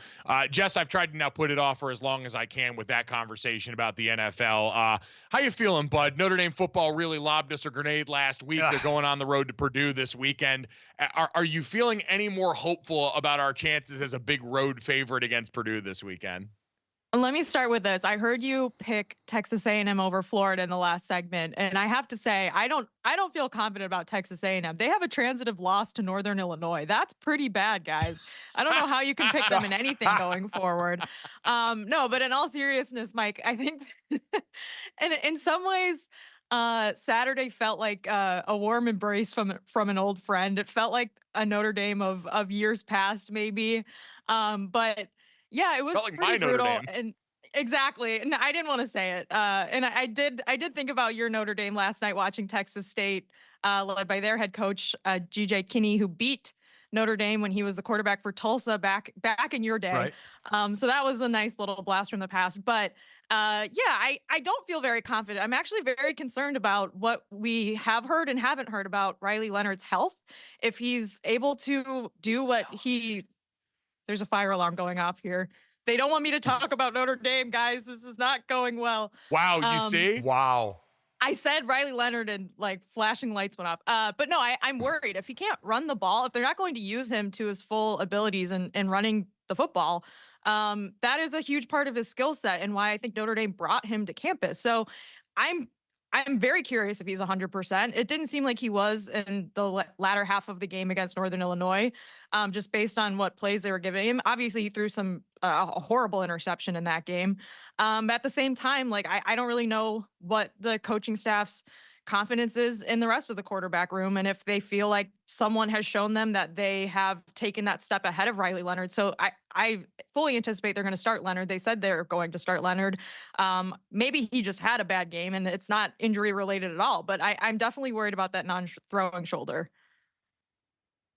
Jess, I've tried to now put it off for as long as I can with that conversation about the NFL. How you feeling, bud? Notre Dame football really lobbed us a grenade last week. They're going on the road to Purdue this weekend. Are you feeling any more hopeful about our chances as a big road favorite against Purdue this weekend? Let me start with this. I heard you pick Texas A&M over Florida in the last segment, and I have to say I don't feel confident about Texas A&M. They have a transitive loss to Northern Illinois. That's pretty bad, guys. I don't know how you can pick them in anything going forward. No, but in all seriousness, Mike, I think and in some ways Saturday felt like a warm embrace from an old friend. It felt like a Notre Dame of years past, maybe. But yeah, it was felt like pretty my Notre brutal. Dame. And exactly. And I didn't want to say it. And I did think about your Notre Dame last night watching Texas State, led by their head coach, GJ Kinney, who beat Notre Dame when he was the quarterback for Tulsa back in your day. Right. So that was a nice little blast from the past. But yeah, I don't feel very confident. I'm actually very concerned about what we have heard and haven't heard about Riley Leonard's health. If he's able to do what there's a fire alarm going off here. They don't want me to talk about Notre Dame, guys. This is not going well. Wow, you see? Wow. I said Riley Leonard and like flashing lights went off. But no, I'm worried if he can't run the ball, if they're not going to use him to his full abilities and running the football, that is a huge part of his skill set and why I think Notre Dame brought him to campus. So I'm very curious if he's 100%. It didn't seem like he was in the latter half of the game against Northern Illinois, just based on what plays they were giving him. Obviously, he threw a horrible interception in that game. At the same time, like I don't really know what the coaching staff's confidence is in the rest of the quarterback room, and if they feel like someone has shown them that they have taken that step ahead of Riley Leonard. So I fully anticipate they're going to start Leonard. They said they're going to start Leonard. Maybe he just had a bad game and it's not injury related at all, but I'm definitely worried about that non-throwing shoulder.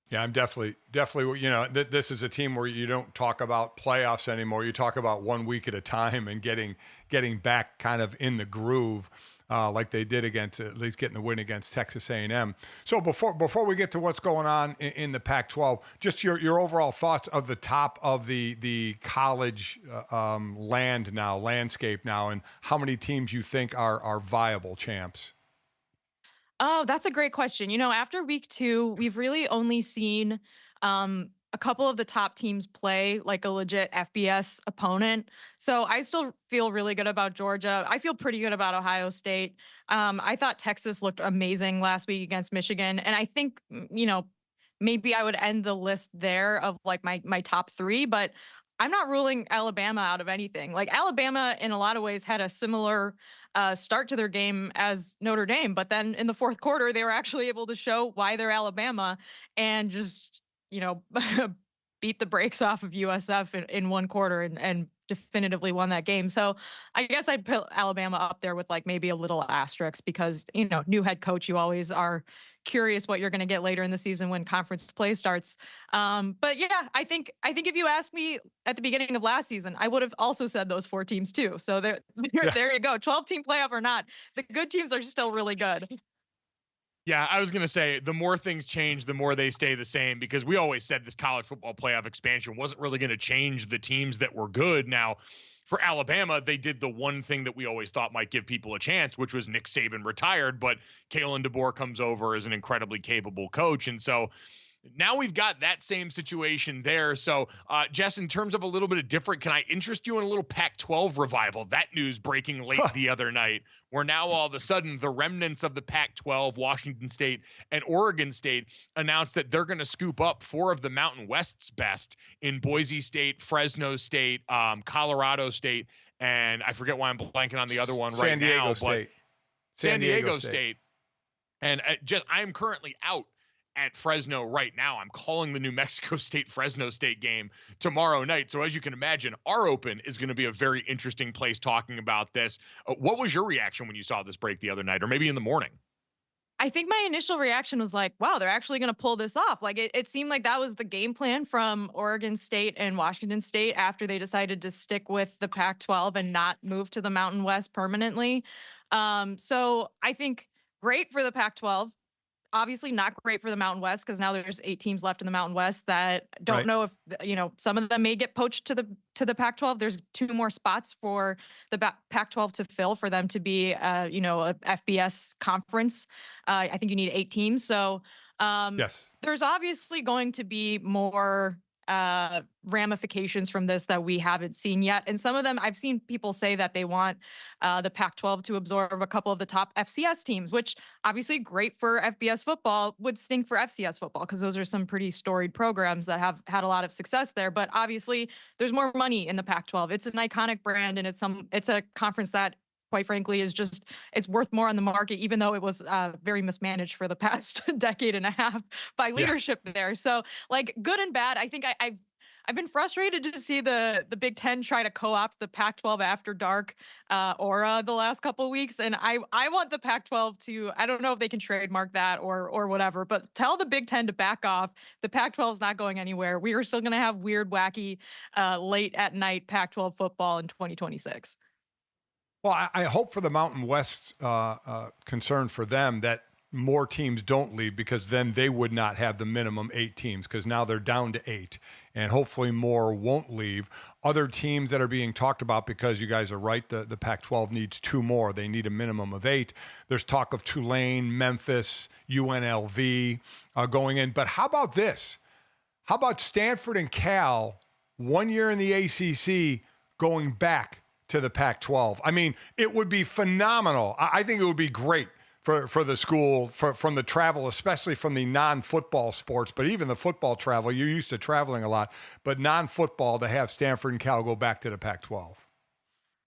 Yeah, I'm definitely, this is a team where you don't talk about playoffs anymore. You talk about 1 week at a time and getting back kind of in the groove. Like they did at least getting the win against Texas A&M. So before we get to what's going on in the Pac-12, just your overall thoughts of the top of the college landscape now, and how many teams you think are viable champs. Oh, that's a great question. After week 2, we've really only seen a couple of the top teams play like a legit FBS opponent. So I still feel really good about Georgia. I feel pretty good about Ohio State. I thought Texas looked amazing last week against Michigan. And I think, maybe I would end the list there of like my top 3, but I'm not ruling Alabama out of anything. Like Alabama, in a lot of ways, had a similar start to their game as Notre Dame, but then in the fourth quarter, they were actually able to show why they're Alabama and just beat the brakes off of USF in one quarter and definitively won that game. So I guess I'd put Alabama up there with like maybe a little asterisk because new head coach, you always are curious what you're going to get later in the season when conference play starts. But yeah, I think if you asked me at the beginning of last season, I would have also said those 4 teams too. So there you go. 12-team playoff or not, the good teams are still really good. Yeah, I was going to say the more things change, the more they stay the same, because we always said this college football playoff expansion wasn't really going to change the teams that were good. Now, for Alabama, they did the one thing that we always thought might give people a chance, which was Nick Saban retired, but Kalen DeBoer comes over as an incredibly capable coach. And so now we've got that same situation there. So, Jess, in terms of a little bit of different, can I interest you in a little Pac-12 revival? That news breaking late the other night, where now all of a sudden the remnants of the Pac-12, Washington State and Oregon State, announced that they're going to scoop up 4 of the Mountain West's best in Boise State, Fresno State, Colorado State, and I forget why I'm blanking on the other one right now. But San Diego State. And I'm currently out at Fresno right now. I'm calling the New Mexico State Fresno State game tomorrow night. So as you can imagine, our Open is going to be a very interesting place talking about this. What was your reaction when you saw this break the other night, or maybe in the morning? I think my initial reaction was like, wow, they're actually going to pull this off. Like it seemed like that was the game plan from Oregon State and Washington State after they decided to stick with the Pac-12 and not move to the Mountain West permanently. So I think great for the Pac-12. Obviously not great for the Mountain West because now there's 8 teams left in the Mountain West that don't know if some of them may get poached to the Pac-12. There's 2 more spots for the Pac-12 to fill for them to be a FBS conference. I think you need 8 teams. So yes, there's obviously going to be more ramifications from this that we haven't seen yet. And some of them, I've seen people say that they want the Pac-12 to absorb a couple of the top FCS teams, which obviously great for FBS football, would stink for FCS football because those are some pretty storied programs that have had a lot of success there. But obviously there's more money in the Pac-12. It's an iconic brand and it's a conference that, quite frankly, it's worth more on the market, even though it was very mismanaged for the past decade and a half by leadership there. So like good and bad, I think I've been frustrated to see the Big Ten try to co-opt the Pac-12 after dark aura the last couple of weeks. And I want the Pac-12 to, I don't know if they can trademark that or whatever, but tell the Big Ten to back off. The Pac-12 is not going anywhere. We are still going to have weird, wacky, late at night Pac-12 football in 2026. Well, I hope for the Mountain West concern for them that more teams don't leave, because then they would not have the minimum 8 teams, because now they're down to 8, and hopefully more won't leave. Other teams that are being talked about, because you guys are right, the Pac-12 needs 2 more. They need a minimum of 8. There's talk of Tulane, Memphis, UNLV going in. But how about this? How about Stanford and Cal, 1 year in the ACC, going back to the Pac-12? I mean, it would be phenomenal. I think it would be great for the school, from the travel, especially from the non-football sports, but even the football travel. You're used to traveling a lot, but non-football, to have Stanford and Cal go back to the Pac-12.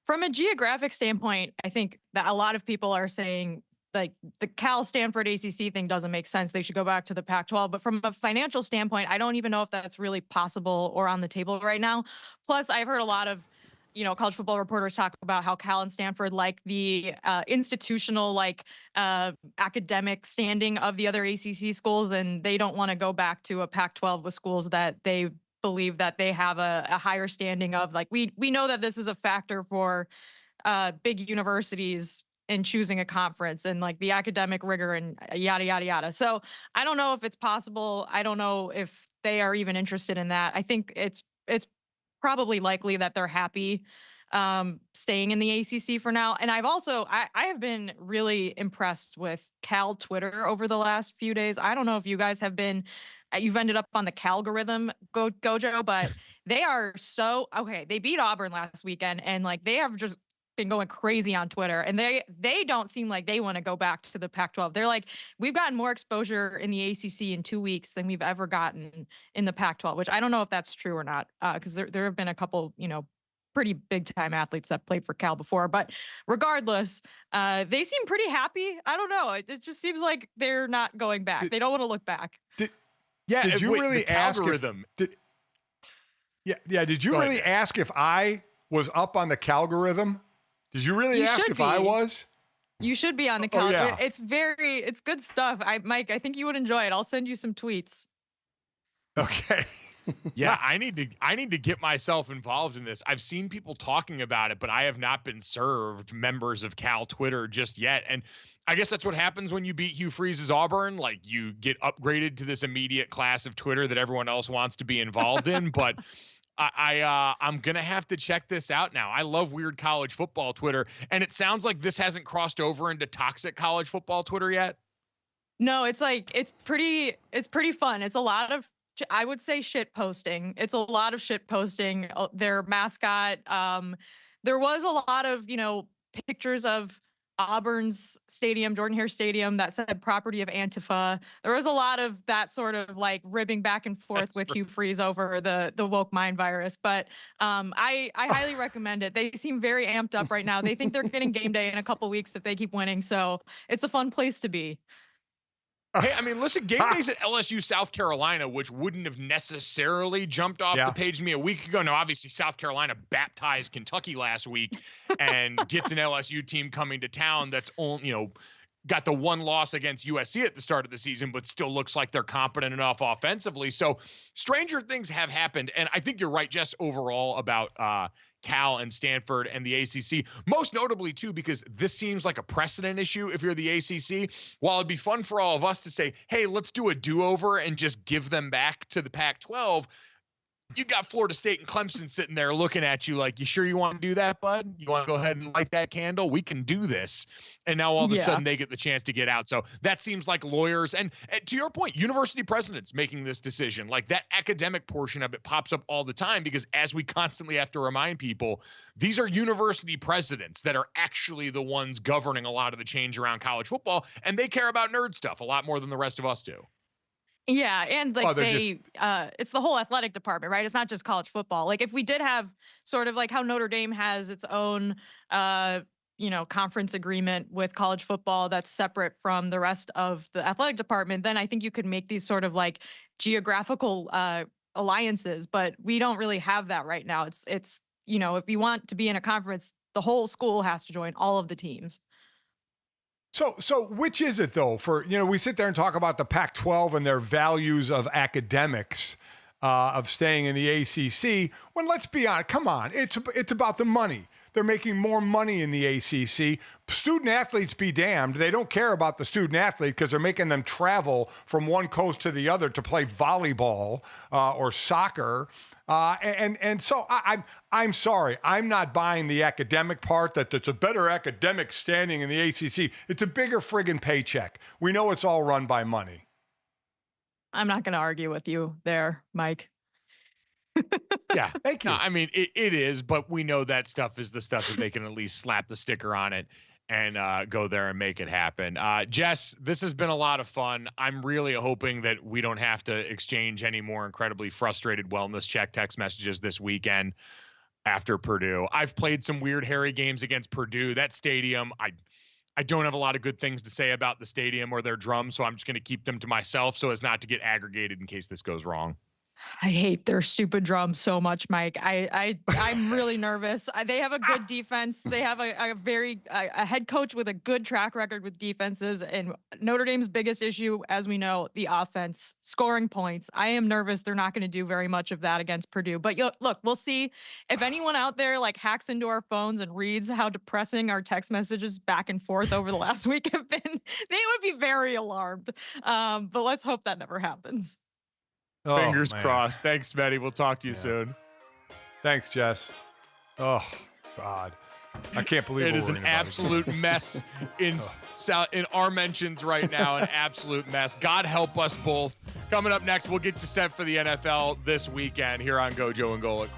From a geographic standpoint, I think that a lot of people are saying like the Cal-Stanford ACC thing doesn't make sense. They should go back to the Pac-12. But from a financial standpoint, I don't even know if that's really possible or on the table right now. Plus, I've heard a lot of college football reporters talk about how Cal and Stanford like the institutional, academic standing of the other ACC schools, and they don't want to go back to a Pac-12 with schools that they believe that they have a higher standing of. Like we know that this is a factor for big universities in choosing a conference, and like the academic rigor and yada, yada, yada. So I don't know if it's possible. I don't know if they are even interested in that. I think it's probably likely that they're happy staying in the ACC for now. And I have been really impressed with Cal Twitter over the last few days. I don't know if you guys have been, you've ended up on the Calgorithm, GoJo, but they are so, okay, they beat Auburn last weekend, and like they have just been going crazy on Twitter, and they don't seem like they want to go back to the Pac-12. They're like, we've gotten more exposure in the ACC in 2 weeks than we've ever gotten in the Pac-12, which I don't know if that's true or not, because there have been a couple, pretty big time athletes that played for Cal before. But regardless, they seem pretty happy. I don't know. It just seems like they're not going back. They don't want to look back. Did you really ask did you really ask if I was up on the calgorithm? Did you really ask if I was? You should be on the calgorithm. Yeah. It's good stuff. Mike, I think you would enjoy it. I'll send you some tweets. Okay. Yeah, I need to get myself involved in this. I've seen people talking about it, but I have not been served members of Cal Twitter just yet. And I guess that's what happens when you beat Hugh Freeze's Auburn. Like, you get upgraded to this immediate class of Twitter that everyone else wants to be involved in. But I'm gonna have to check this out now. I love weird college football Twitter, and it sounds like this hasn't crossed over into toxic college football Twitter yet. No, it's pretty fun. It's a lot of, I would say, shit posting. It's a lot of shit posting. Their mascot. There was a lot of, pictures of Auburn's stadium, Jordan-Hare Stadium, that said property of Antifa. There was a lot of that sort of like ribbing back and forth with Hugh Freeze over the woke mind virus. But I highly recommend it. They seem very amped up right now. They think they're getting game day in a couple weeks if they keep winning. So it's a fun place to be. Hey, I mean, listen, game days at LSU, South Carolina, which wouldn't have necessarily jumped off the page to me a week ago. Now, obviously, South Carolina baptized Kentucky last week and gets an LSU team coming to town that's only, got the one loss against USC at the start of the season, but still looks like they're competent enough offensively. So stranger things have happened. And I think you're right, Jess, overall about Cal and Stanford and the ACC, most notably too, because this seems like a precedent issue if you're the ACC. While it'd be fun for all of us to say, hey, let's do a do-over and just give them back to the Pac-12, you got Florida State and Clemson sitting there looking at you like, you sure you want to do that, bud? You want to go ahead and light that candle? We can do this. And now all of a sudden they get the chance to get out. So that seems like lawyers and to your point, university presidents making this decision. Like, that academic portion of it pops up all the time because, as we constantly have to remind people, these are university presidents that are actually the ones governing a lot of the change around college football, and they care about nerd stuff a lot more than the rest of us do. Yeah, and like it's the whole athletic department, right? It's not just college football. Like, if we did have sort of like how Notre Dame has its own, conference agreement with college football that's separate from the rest of the athletic department, then I think you could make these sort of like geographical alliances. But we don't really have that right now. It's if you want to be in a conference, the whole school has to join all of the teams. So which is it though? For, we sit there and talk about the Pac-12 and their values of academics, of staying in the ACC. When, let's be honest, come on, it's about the money. They're making more money in the ACC. Student athletes be damned. They don't care about the student athlete because they're making them travel from one coast to the other to play volleyball or soccer. And so I'm sorry, I'm not buying the academic part that it's a better academic standing in the ACC. It's a bigger friggin' paycheck. We know it's all run by money. I'm not going to argue with you there, Mike. Yeah, thank you. No, I mean, it is, but we know that stuff is the stuff that they can at least slap the sticker on it and go there and make it happen. Jess, this has been a lot of fun. I'm really hoping that we don't have to exchange any more incredibly frustrated wellness check text messages this weekend after Purdue. I've played some weird, hairy games against Purdue. That stadium, I don't have a lot of good things to say about the stadium or their drums, so I'm just going to keep them to myself so as not to get aggregated in case this goes wrong. I hate their stupid drums so much, Mike. I'm really nervous. They have a good defense. They have a head coach with a good track record with defenses. And Notre Dame's biggest issue, as we know, the offense, scoring points. I am nervous they're not going to do very much of that against Purdue. But look, we'll see. If anyone out there like hacks into our phones and reads how depressing our text messages back and forth over the last week have been, they would be very alarmed. But let's hope that never happens. Fingers crossed. Thanks, Smetty. We'll talk to you soon. Thanks, Jess. Oh, God. I can't believe it is an absolute mess in our mentions right now. An absolute mess. God help us both. Coming up next, we'll get you set for the NFL this weekend here on GoJo and Golic.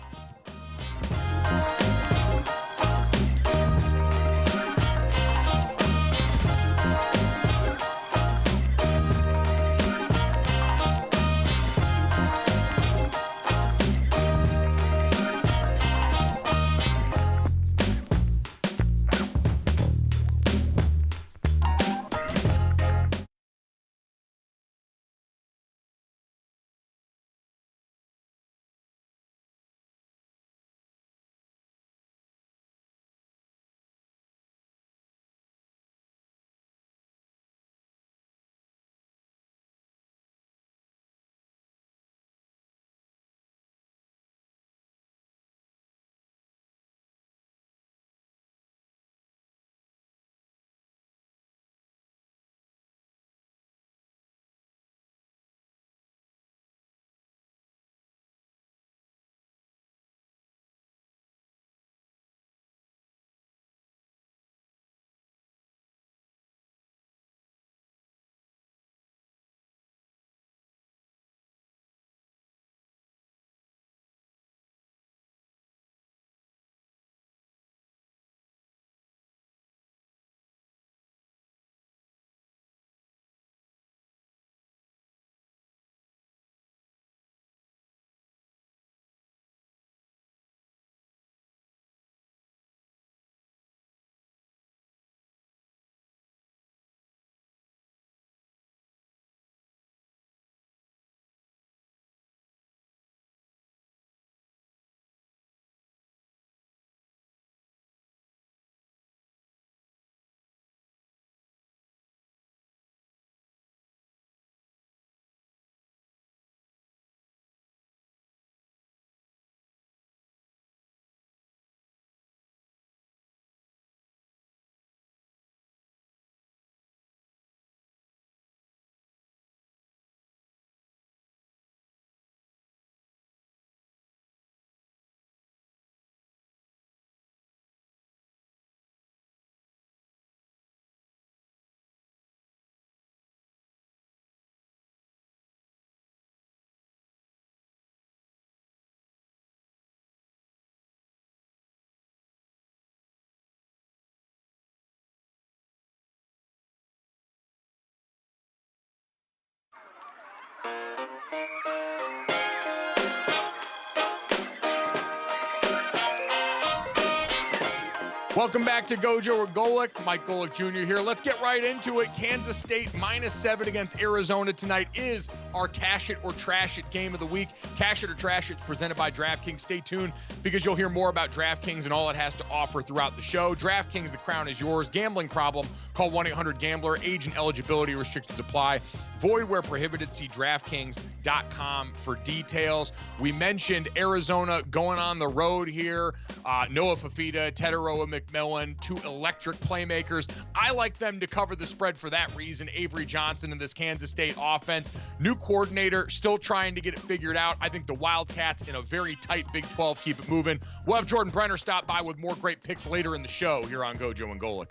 Welcome back to GoJo Golic. Mike Golic Jr. here. Let's get right into it. Kansas State -7 against Arizona tonight is our cash it or trash it game of the week. Cash it or trash it is presented by DraftKings. Stay tuned because you'll hear more about DraftKings and all it has to offer throughout the show. DraftKings, the crown is yours. Gambling problem? Call 1-800-GAMBLER. Age and eligibility restrictions apply. Void where prohibited. See DraftKings.com for details. We mentioned Arizona going on the road here. Noah Fafita, Teteroa McMillan, two electric playmakers. I like them to cover the spread for that reason. Avery Johnson in this Kansas State offense. New coordinator, still trying to get it figured out. I think the Wildcats in a very tight Big 12 keep it moving. We'll have Jordan Brenner stop by with more great picks later in the show here on GoJo and Golic.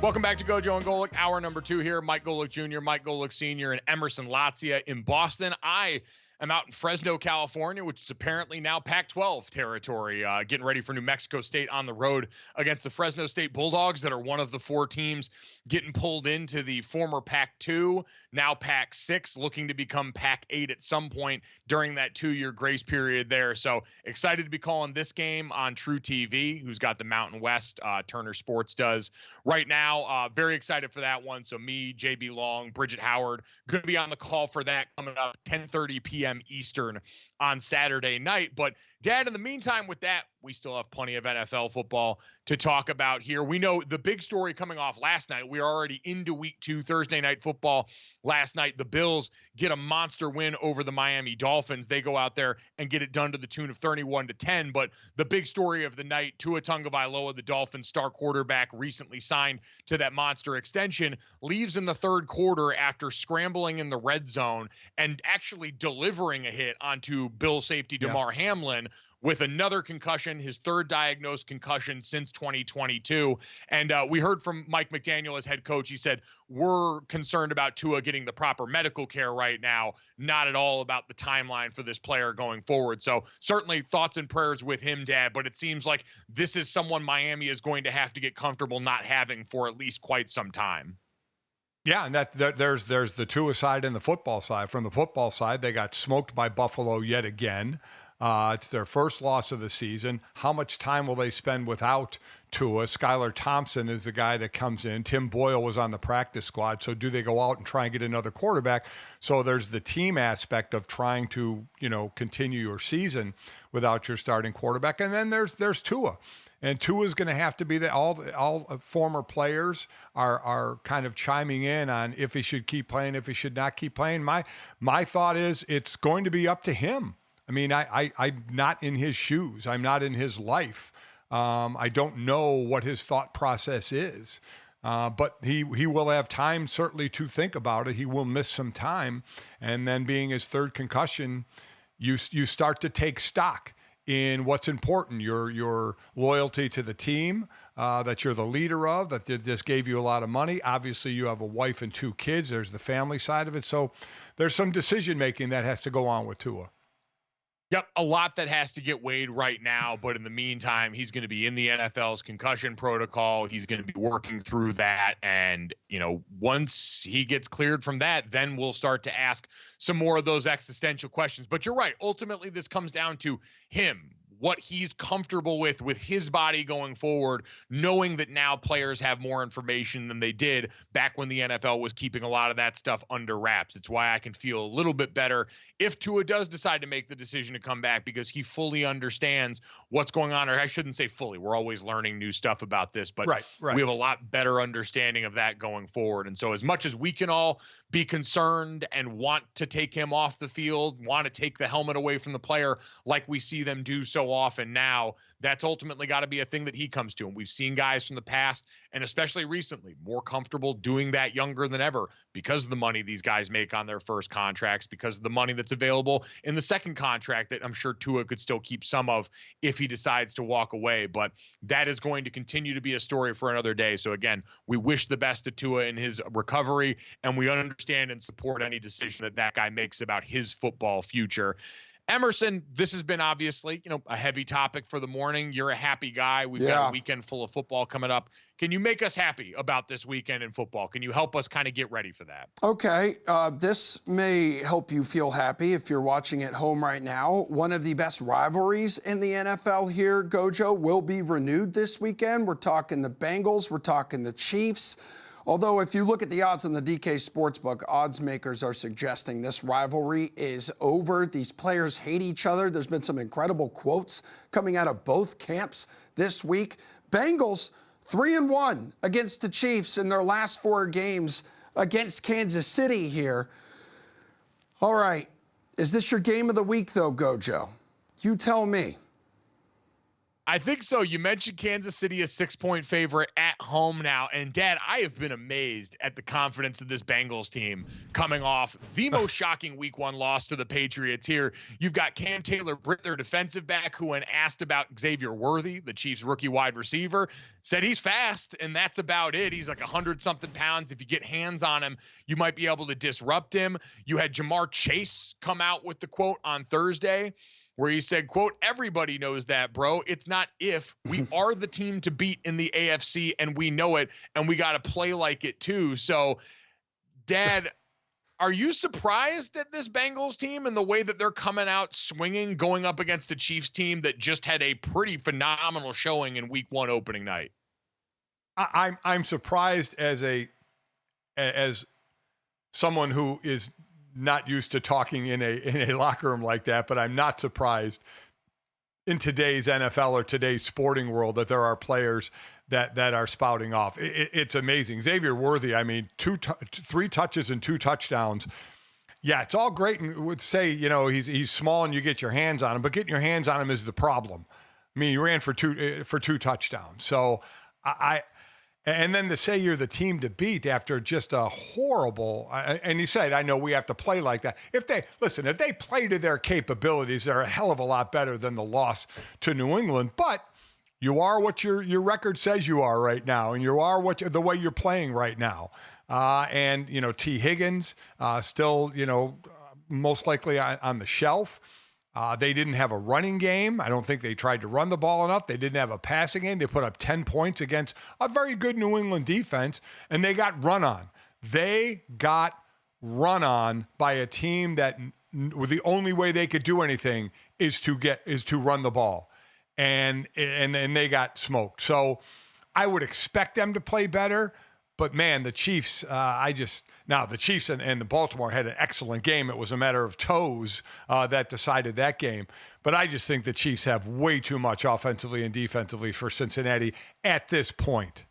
Welcome back to GoJo and Golic, hour number 2 here. Mike Golic Jr., Mike Golic Sr., and Emerson Latzia in Boston. I am out in Fresno, California, which is apparently now Pac-12 territory, getting ready for New Mexico State on the road against the Fresno State Bulldogs that are one of the 4 teams getting pulled into the former Pac-2, now Pac-6, looking to become Pac-8 at some point during that 2-year grace period there. So excited to be calling this game on True TV, who's got the Mountain West, Turner Sports does right now. Very excited for that one. So me, JB Long, Bridget Howard, going to be on the call for that coming up 10:30 p.m. Eastern on Saturday night. But Dad, in the meantime with that, we still have plenty of NFL football to talk about here. We know the big story coming off last night. We're already into week 2, Thursday night football. Last night, the Bills get a monster win over the Miami Dolphins. They go out there and get it done to the tune of 31-10. But the big story of the night, Tua Tagovailoa, the Dolphins star quarterback, recently signed to that monster extension, leaves in the third quarter after scrambling in the red zone and actually delivering delivering a hit onto Bill safety DeMar Hamlin with another concussion, his third diagnosed concussion since 2022. And we heard from Mike McDaniel as head coach. He said, we're concerned about Tua getting the proper medical care right now, not at all about the timeline for this player going forward. So certainly thoughts and prayers with him, Dad, but it seems like this is someone Miami is going to have to get comfortable not having for at least quite some time. Yeah, and there's the Tua side and the football side. From the football side, they got smoked by Buffalo yet again. It's their first loss of the season. How much time will they spend without Tua? Skylar Thompson is the guy that comes in. Tim Boyle was on the practice squad. So do they go out and try and get another quarterback? So there's the team aspect of trying to, continue your season without your starting quarterback. And then there's Tua. And Tua is going to have to be all former players are kind of chiming in on if he should keep playing, if he should not keep playing. My thought is it's going to be up to him. I mean, I'm not in his shoes. I'm not in his life. I don't know what his thought process is. But he will have time certainly to think about it. He will miss some time. And then being his third concussion, you start to take stock in what's important, your loyalty to the team that you're the leader of, that this gave you a lot of money. Obviously, you have a wife and 2 kids. There's the family side of it. So there's some decision-making that has to go on with Tua. Yep, a lot that has to get weighed right now, but in the meantime, he's going to be in the NFL's concussion protocol. He's going to be working through that, and once he gets cleared from that, then we'll start to ask some more of those existential questions. But you're right. Ultimately, this comes down to him, what he's comfortable with his body going forward, knowing that now players have more information than they did back when the NFL was keeping a lot of that stuff under wraps. It's why I can feel a little bit better if Tua does decide to make the decision to come back, because he fully understands what's going on. Or I shouldn't say fully. We're always learning new stuff about this, but right. We have a lot better understanding of that going forward. And so as much as we can all be concerned and want to take him off the field, want to take the helmet away from the player like we see them do so often now, that's ultimately got to be a thing that he comes to. And we've seen guys from the past, and especially recently, more comfortable doing that younger than ever because of the money these guys make on their first contracts, because of the money that's available in the second contract that I'm sure Tua could still keep some of if he decides to walk away. But that is going to continue to be a story for another day. So again, we wish the best to Tua in his recovery, and we understand and support any decision that guy makes about his football future. Emerson, this has been obviously, a heavy topic for the morning. You're a happy guy. We've got a weekend full of football coming up. Can you make us happy about this weekend in football? Can you help us kind of get ready for that? Okay, this may help you feel happy if you're watching at home right now. One of the best rivalries in the NFL here, Gojo, will be renewed this weekend. We're talking the Bengals. We're talking the Chiefs. Although if you look at the odds on the DK Sportsbook, odds makers are suggesting this rivalry is over. These players hate each other. There's been some incredible quotes coming out of both camps this week. Bengals 3-1 against the Chiefs in their last 4 games against Kansas City here. All right, is this your game of the week though, Gojo? You tell me. I think so. You mentioned Kansas City, a 6-point favorite at home now. And Dad, I have been amazed at the confidence of this Bengals team coming off the most shocking week 1 loss to the Patriots here. You've got Cam Taylor-Britt, their defensive back, who when asked about Xavier Worthy, the Chiefs rookie wide receiver, said he's fast, and that's about it. He's like 100-something pounds. If you get hands on him, you might be able to disrupt him. You had Jamar Chase come out with the quote on Thursday, where he said, quote, everybody knows that, bro. It's not if. We are the team to beat in the AFC, and we know it, and we got to play like it too. So, Dad, are you surprised at this Bengals team and the way that they're coming out swinging, going up against a Chiefs team that just had a pretty phenomenal showing in week 1 opening night? I'm surprised as someone who is not used to talking in a locker room like that, but I'm not surprised in today's NFL or today's sporting world that there are players that are spouting off. It's amazing. Xavier Worthy, I mean, 3 touches and 2 touchdowns. Yeah, it's all great and would say, he's small and you get your hands on him, but getting your hands on him is the problem. I mean, he ran for two touchdowns. So And then to say you're the team to beat after just a horrible, and he said, I know we have to play like that. If they play to their capabilities, they're a hell of a lot better than the loss to New England. But you are what your record says you are right now, and you are the way you're playing right now. And, T. Higgins still, most likely on the shelf. They didn't have a running game. I don't think they tried to run the ball enough. They didn't have a passing game. They put up 10 points against a very good New England defense, and they got run on. They got run on by a team that the only way they could do anything is to run the ball, and they got smoked. So I would expect them to play better. But, man, the Chiefs, the Chiefs and the Baltimore had an excellent game. It was a matter of toes that decided that game. But I just think the Chiefs have way too much offensively and defensively for Cincinnati at this point.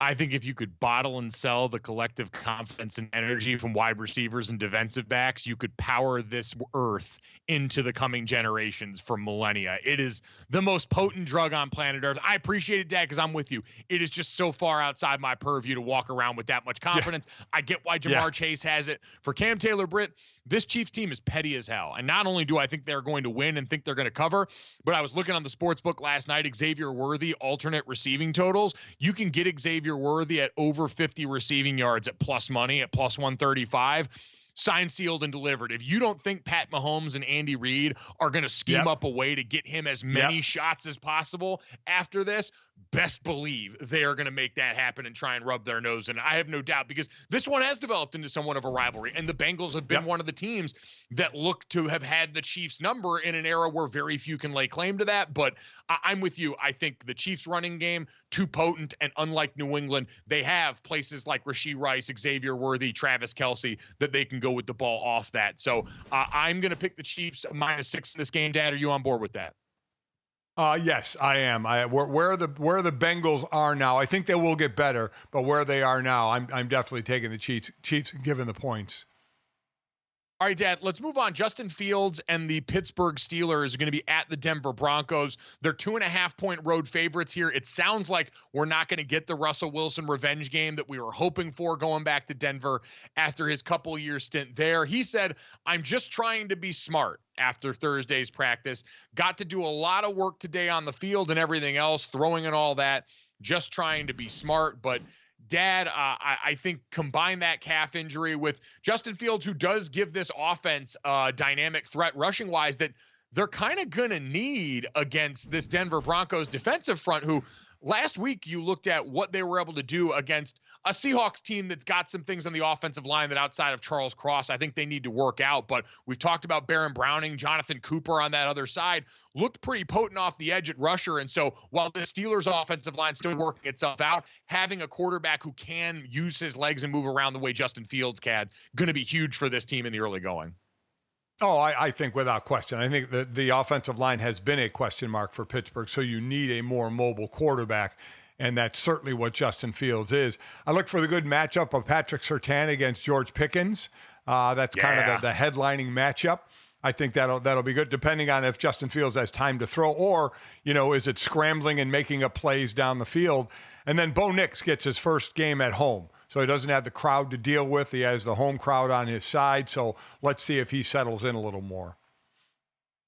I think if you could bottle and sell the collective confidence and energy from wide receivers and defensive backs, you could power this earth into the coming generations for millennia. It is the most potent drug on planet Earth. I appreciate it, Dad, because I'm with you. It is just so far outside my purview to walk around with that much confidence. Yeah. I get why Jamar Chase has it. For Cam Taylor-Britt, this Chiefs team is petty as hell. And not only do I think they're going to win and think they're going to cover, but I was looking on the sports book last night, Xavier Worthy alternate receiving totals. You can get Xavier Worthy at over 50 receiving yards at plus money at plus 135. Signed, sealed, and delivered. If you don't think Pat Mahomes and Andy Reid are going to scheme up a way to get him as many shots as possible after this, best believe they are going to make that happen and try and rub their nose in it. I have no doubt, because this one has developed into somewhat of a rivalry, and the Bengals have been one of the teams that look to have had the Chiefs number in an era where very few can lay claim to that. But I'm with you. I think the Chiefs running game, too potent, and unlike New England, they have places like Rashee Rice, Xavier Worthy, Travis Kelce that they can go with the ball off that. So I'm going to pick the Chiefs -6 in this game. Dad, are you on board with that? Yes, I am. Where the Bengals are now, I think they will get better, but where they are now, I'm definitely taking the Chiefs and giving the points. All right, Dad, let's move on. Justin Fields and the Pittsburgh Steelers are going to be at the Denver Broncos. They're 2.5-point road favorites here. It sounds like we're not going to get the Russell Wilson revenge game that we were hoping for going back to Denver after his couple-year stint there. He said, I'm just trying to be smart after Thursday's practice. Got to do a lot of work today on the field and everything else, throwing and all that, just trying to be smart. But Dad, I think combine that calf injury with Justin Fields, who does give this offense a dynamic threat rushing-wise that they're kind of going to need against this Denver Broncos defensive front, who last week you looked at what they were able to do against a Seahawks team that's got some things on the offensive line that outside of Charles Cross, I think they need to work out. But we've talked about Baron Browning, Jonathan Cooper on that other side, looked pretty potent off the edge at rusher. And so while the Steelers offensive line still working itself out, having a quarterback who can use his legs and move around the way Justin Fields can, going to be huge for this team in the early going. Oh, I think without question. I think the offensive line has been a question mark for Pittsburgh, so you need a more mobile quarterback, and that's certainly what Justin Fields is. I look for the good matchup of Patrick Surtain against George Pickens. That's kind of the headlining matchup. I think that'll be good, depending on if Justin Fields has time to throw, or, is it scrambling and making up plays down the field. And then Bo Nix gets his first game at home, so he doesn't have the crowd to deal with. He has the home crowd on his side, so let's see if he settles in a little more.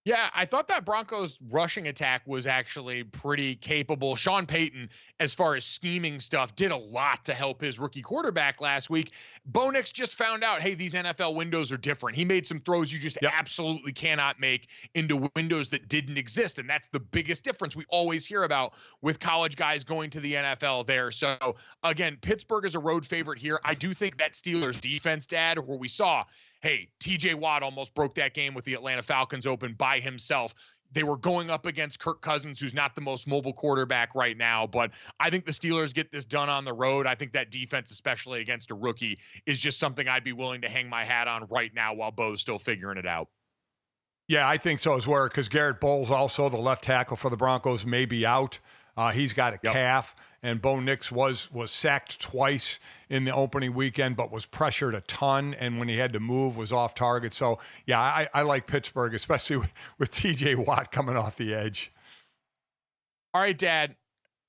Yeah, I thought that Broncos rushing attack was actually pretty capable. Sean Payton, as far as scheming stuff, did a lot to help his rookie quarterback last week. Bo Nix just found out, hey, these NFL windows are different. He made some throws you just absolutely cannot make into windows that didn't exist, and that's the biggest difference we always hear about with college guys going to the NFL there. So, again, Pittsburgh is a road favorite here. I do think that Steelers defense, Dad, where we saw, hey, TJ Watt almost broke that game with the Atlanta Falcons open by himself. They were going up against Kirk Cousins, who's not the most mobile quarterback right now. But I think the Steelers get this done on the road. I think that defense, especially against a rookie, is just something I'd be willing to hang my hat on right now while Bo's still figuring it out. Yeah, I think so as well, because Garrett Bowles, also the left tackle for the Broncos, may be out. He's got a calf, and Bo Nix was sacked twice in the opening weekend, but was pressured a ton, and when he had to move, was off target. So, yeah, I like Pittsburgh, especially with TJ Watt coming off the edge. All right, Dad.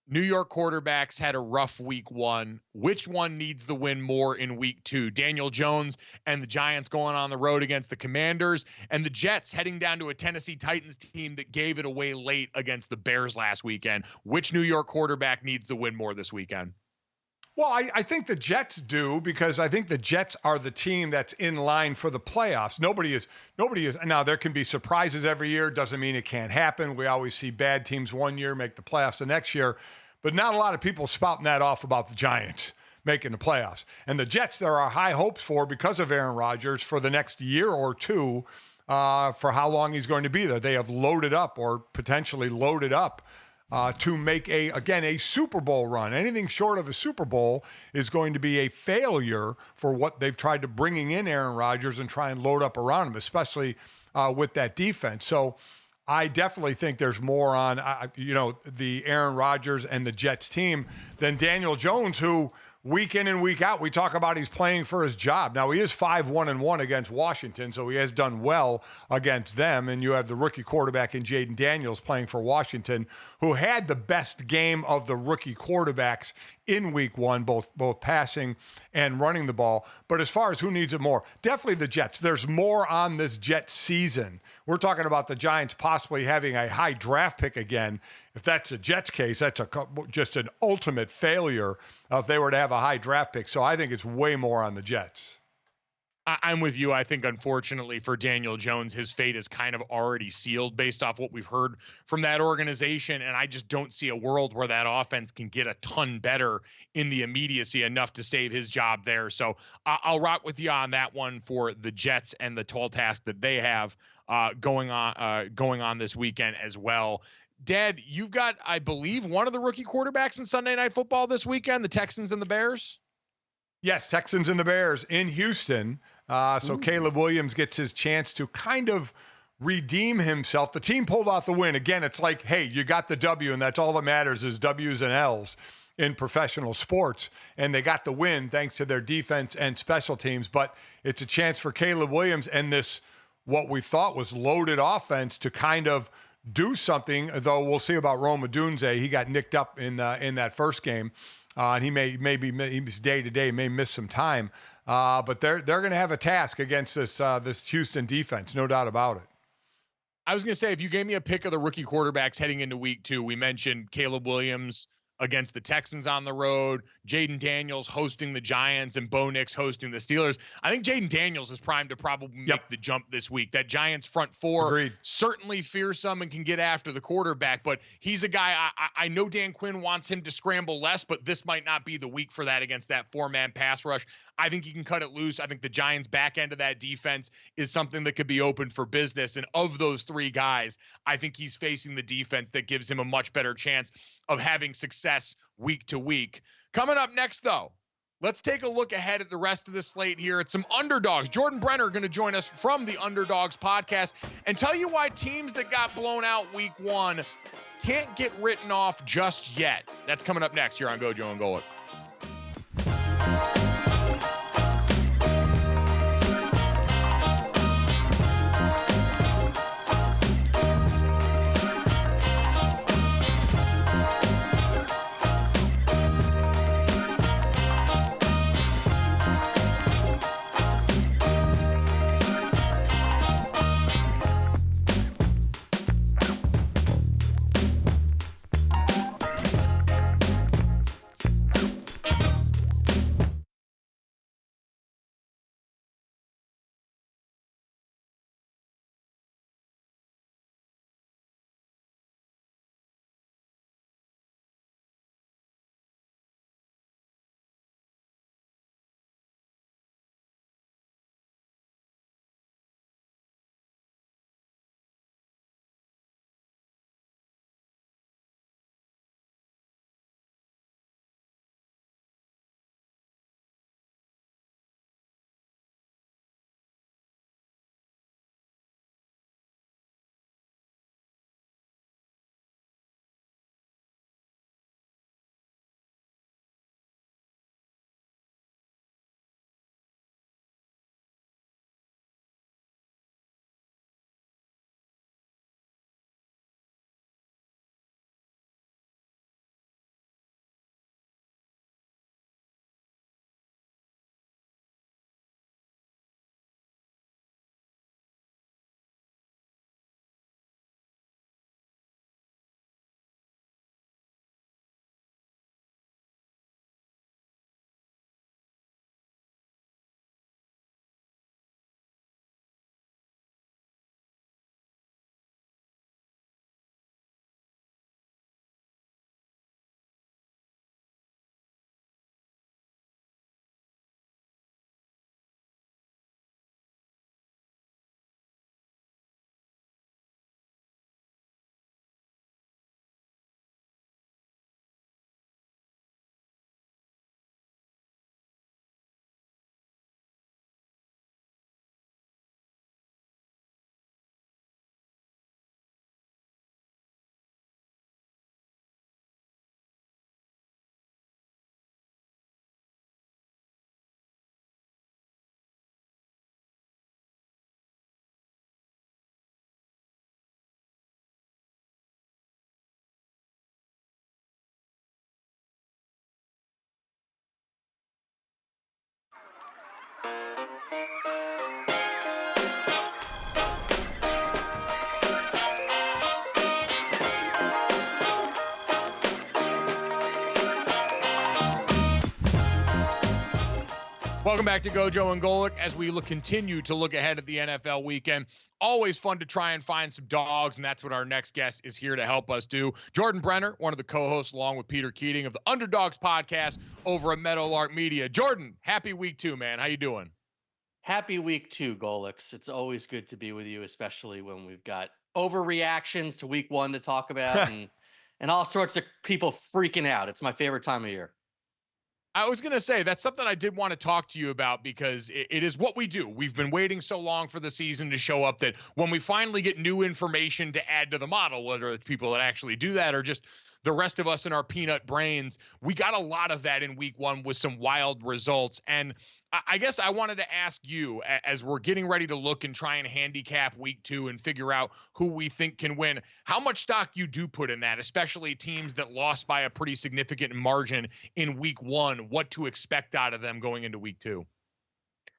New York quarterbacks had a rough week 1. Which one needs the win more in week 2? Daniel Jones and the Giants going on the road against the Commanders, and the Jets heading down to a Tennessee Titans team that gave it away late against the Bears last weekend. Which New York quarterback needs the win more this weekend? Well, I think the Jets do, because I think the Jets are the team that's in line for the playoffs. Nobody is. Now, there can be surprises every year. Doesn't mean it can't happen. We always see bad teams one year make the playoffs the next year, but not a lot of people spouting that off about the Giants making the playoffs. And the Jets, there are high hopes for, because of Aaron Rodgers, for the next year or two, for how long he's going to be there. They have loaded up, or potentially loaded up, to make a Super Bowl run. Anything short of a Super Bowl is going to be a failure for what they've tried to bringing in Aaron Rodgers and try and load up around him, especially with that defense. So I definitely think there's more on, the Aaron Rodgers and the Jets team than Daniel Jones, who week in and week out, we talk about he's playing for his job. Now, he is 5-1-1 against Washington, so he has done well against them. And you have the rookie quarterback in Jaden Daniels playing for Washington, who had the best game of the rookie quarterbacks in week 1, both passing and running the ball. But as far as who needs it more, definitely the Jets. There's more on this Jets season. We're talking about the Giants possibly having a high draft pick again. If that's the Jets' case, that's just an ultimate failure if they were to have a high draft pick. So I think it's way more on the Jets. I'm with you. I think, unfortunately for Daniel Jones, his fate is kind of already sealed based off what we've heard from that organization. And I just don't see a world where that offense can get a ton better in the immediacy enough to save his job there. So I'll rock with you on that one for the Jets and the tall task that they have going on this weekend as well. Dad, you've got, I believe, one of the rookie quarterbacks in Sunday Night Football this weekend, the Texans and the Bears. Yes, Texans and the Bears in Houston. So Caleb Williams gets his chance to kind of redeem himself. The team pulled off the win. Again, it's like, hey, you got the W, and that's all that matters is W's and L's in professional sports. And they got the win thanks to their defense and special teams. But it's a chance for Caleb Williams and this, what we thought was loaded offense, to kind of do something, though we'll see about Roma Dunze. He got nicked up in that first game. And he's day-to-day, may miss some time. But they're going to have a task against this Houston defense, no doubt about it. I was going to say, if you gave me a pick of the rookie quarterbacks heading into week 2, we mentioned Caleb Williams against the Texans on the road, Jaden Daniels hosting the Giants, and Bo Nix hosting the Steelers. I think Jaden Daniels is primed to probably make the jump this week. That Giants front four, certainly fearsome and can get after the quarterback, but he's a guy, I know Dan Quinn wants him to scramble less, but this might not be the week for that against that 4-man pass rush. I think he can cut it loose. I think the Giants' back end of that defense is something that could be open for business. And of those 3 guys, I think he's facing the defense that gives him a much better chance of having success week to week. Coming up next, though, let's take a look ahead at the rest of the slate here at some underdogs. Jordan Brenner going to join us from the Underdogs podcast and tell you why teams that got blown out week 1 can't get written off just yet. That's coming up next here on GoJo and Golic. Welcome back to GoJo and Golic as we continue to look ahead at the NFL weekend. Always fun to try and find some dogs, and that's what our next guest is here to help us do. Jordan Brenner, one of the co-hosts along with Peter Keating of the Underdogs podcast over at Meadowlark Media. Jordan, happy week 2, man. How you doing? Happy week 2, Golics. It's always good to be with you, especially when we've got overreactions to week 1 to talk about and all sorts of people freaking out. It's my favorite time of year. I was going to say, that's something I did want to talk to you about because it is what we do. We've been waiting so long for the season to show up that when we finally get new information to add to the model, whether it's people that actually do that or just the rest of us in our peanut brains, we got a lot of that in week 1 with some wild results. And I guess I wanted to ask you, as we're getting ready to look and try and handicap week 2 and figure out who we think can win, how much stock you do put in that, especially teams that lost by a pretty significant margin in week 1, what to expect out of them going into week 2.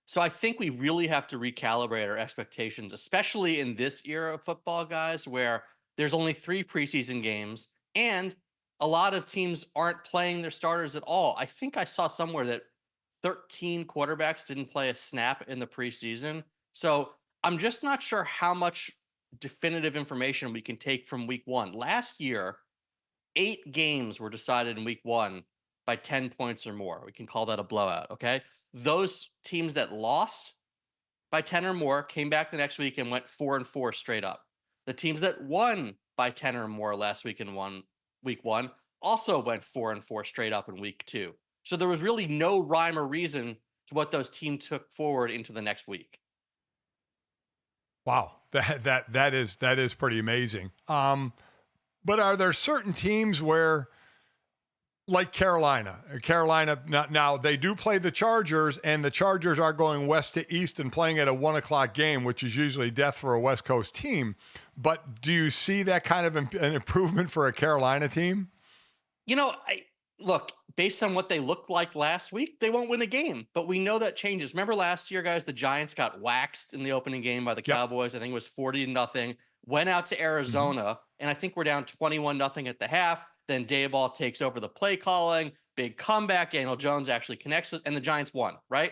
So I think we really have to recalibrate our expectations, especially in this era of football, guys, where there's only 3 preseason games and a lot of teams aren't playing their starters at all. I think I saw somewhere that 13 quarterbacks didn't play a snap in the preseason. So I'm just not sure how much definitive information we can take from week 1. Last year, 8 games were decided in week 1 by 10 points or more. We can call that a blowout, okay? Those teams that lost by 10 or more came back the next week and went 4-4 straight up. The teams that won by 10 or more last week in week 1 also went 4-4 straight up in week 2. So there was really no rhyme or reason to what those teams took forward into the next week. Wow, that is pretty amazing. But are there certain teams where, like Carolina now they do play the Chargers, and the Chargers are going west to east and playing at a 1:00 game, which is usually death for a West Coast team. But do you see that kind of an improvement for a Carolina team? You know, look, based on what they looked like last week, they won't win a game, but we know that changes. Remember last year, guys, the Giants got waxed in the opening game by the Cowboys. I think it was 40-0, went out to Arizona, and I think we're down 21-0 at the half. Then Dayball takes over the play calling, big comeback. Daniel Jones actually connects with, and the Giants won, right?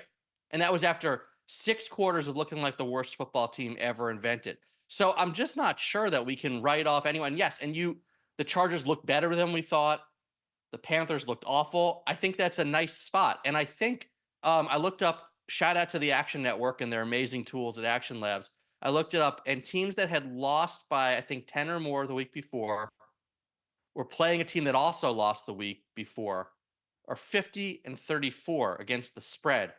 And that was after 6 quarters of looking like the worst football team ever invented. So I'm just not sure that we can write off anyone. Yes, and the Chargers look better than we thought. The Panthers looked awful. I think that's a nice spot. And I think I looked up, shout out to the Action Network and their amazing tools at Action Labs. I looked it up, and teams that had lost by, I think, 10 or more the week before were playing a team that also lost the week before, are 50-34 against the spread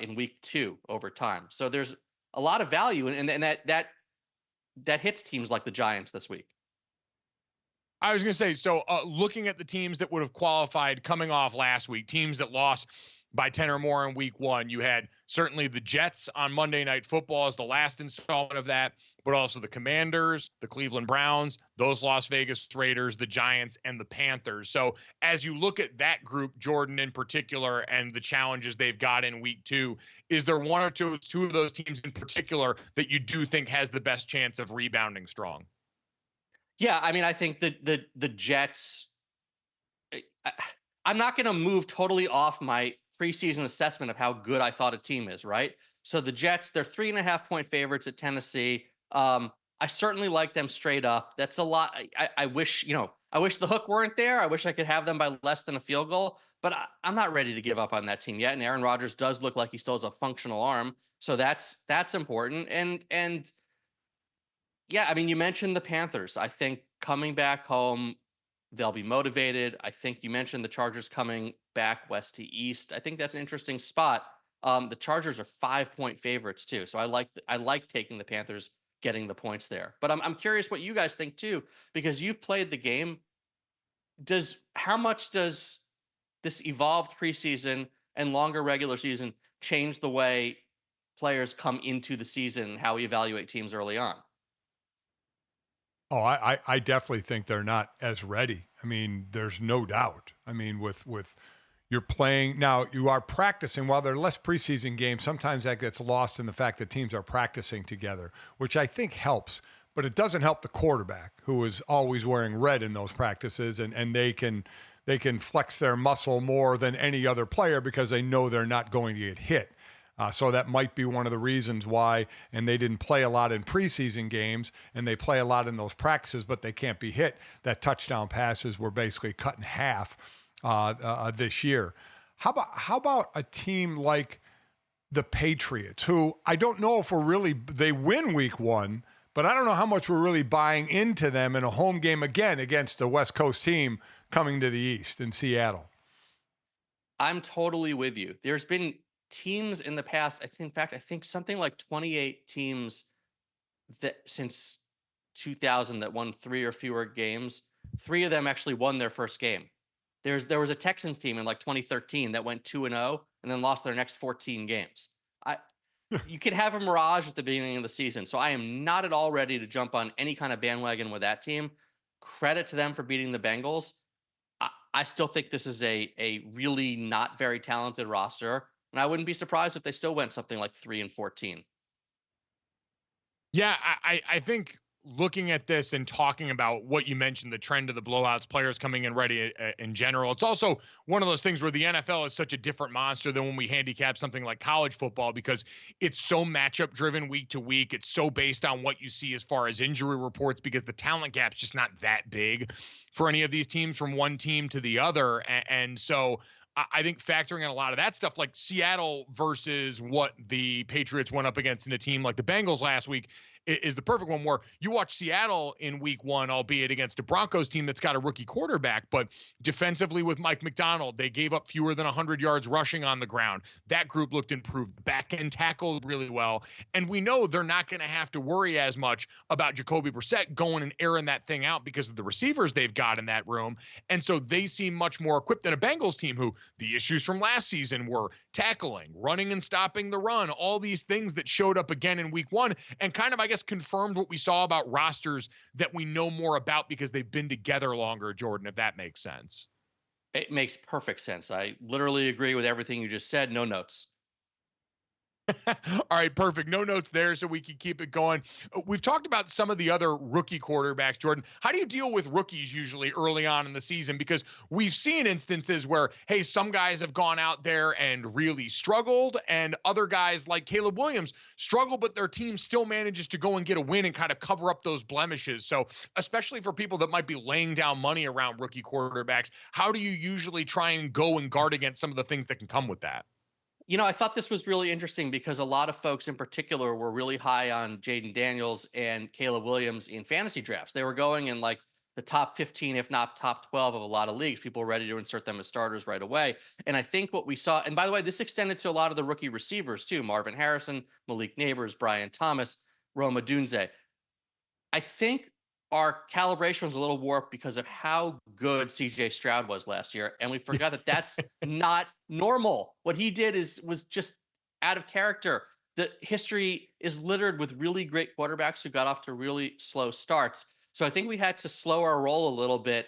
in week 2 over time. So there's a lot of value, and that hits teams like the Giants this week. I was going to say, so looking at the teams that would have qualified coming off last week, teams that lost by 10 or more in week 1, you had certainly the Jets on Monday Night Football as the last installment of that, but also the Commanders, the Cleveland Browns, those Las Vegas Raiders, the Giants, and the Panthers. So as you look at that group, Jordan in particular, and the challenges they've got in week 2, is there one or two of those teams in particular that you do think has the best chance of rebounding strong? Yeah, I mean, I think the Jets, I'm not going to move totally off my preseason assessment of how good I thought a team is, right? So the Jets, they're 3.5-point favorites at Tennessee. I certainly like them straight up. That's a lot. I wish the hook weren't there. I wish I could have them by less than a field goal, but I'm not ready to give up on that team yet. And Aaron Rodgers does look like he still has a functional arm. So that's important. And yeah, I mean, you mentioned the Panthers. I think coming back home, they'll be motivated. I think you mentioned the Chargers coming back west to east. I think that's an interesting spot. The Chargers are 5-point favorites too. So I like taking the Panthers getting the points there. But I'm curious what you guys think too, because you've played the game. How much does this evolved preseason and longer regular season change the way players come into the season and how we evaluate teams early on? Oh, I definitely think they're not as ready. I mean, there's no doubt. I mean, with you're playing now, you are practicing. While they're less preseason games, sometimes that gets lost in the fact that teams are practicing together, which I think helps. But it doesn't help the quarterback, who is always wearing red in those practices, and they can they can flex their muscle more than any other player because they know they're not going to get hit. So that might be one of the reasons why, and they didn't play a lot in preseason games, and they play a lot in those practices, but they can't be hit. That touchdown passes were basically cut in half this year. How about a team like the Patriots, who I don't know if they win week 1, but I don't know how much we're really buying into them in a home game again against the West Coast team coming to the East in Seattle. I'm totally with you. There's been teams in the past, I think something like 28 teams that since 2000 that won 3 or fewer games. 3 of them actually won their first game. There was a Texans team in like 2013 that went 2-0 and then lost their next 14 games. You could have a mirage at the beginning of the season. So I am not at all ready to jump on any kind of bandwagon with that team. Credit to them for beating the Bengals. I still think this is a really not very talented roster. And I wouldn't be surprised if they still went something like 3-14. Yeah, I think looking at this and talking about what you mentioned, the trend of the blowouts, players coming in ready in general, it's also one of those things where the NFL is such a different monster than when we handicap something like college football, because it's so matchup driven week to week. It's so based on what you see as far as injury reports, because the talent gap's just not that big for any of these teams from one team to the other. And so I think factoring in a lot of that stuff, like Seattle versus what the Patriots went up against in a team like the Bengals last week, is the perfect one, where you watch Seattle in week 1, albeit against a Broncos team that's got a rookie quarterback, but defensively with Mike McDonald, they gave up fewer than 100 yards rushing on the ground. That group looked improved. Back end tackled really well. And we know they're not going to have to worry as much about Jacoby Brissett going and airing that thing out because of the receivers they've got in that room. And so they seem much more equipped than a Bengals team who the issues from last season were tackling, running and stopping the run, all these things that showed up again in week 1 and kind of, I guess, confirmed what we saw about rosters that we know more about because they've been together longer, Jordan, if that makes sense. It makes perfect sense. I literally agree with everything you just said. No notes. All right, perfect. No notes there, so we can keep it going. We've talked about some of the other rookie quarterbacks, Jordan. How do you deal with rookies usually early on in the season? Because we've seen instances where, hey, some guys have gone out there and really struggled, and other guys like Caleb Williams struggle, but their team still manages to go and get a win and kind of cover up those blemishes. So especially for people that might be laying down money around rookie quarterbacks, how do you usually try and go and guard against some of the things that can come with that? You know, I thought this was really interesting because a lot of folks in particular were really high on Jaden Daniels and Caleb Williams in fantasy drafts. They were going in like the top 15, if not top 12 of a lot of leagues. People were ready to insert them as starters right away. And I think what we saw, and by the way, this extended to a lot of the rookie receivers too, Marvin Harrison, Malik Neighbors, Brian Thomas, Roma Dunze. I think our calibration was a little warped because of how good CJ Stroud was last year. And we forgot that that's not normal. What he did was just out of character. The history is littered with really great quarterbacks who got off to really slow starts. So I think we had to slow our roll a little bit.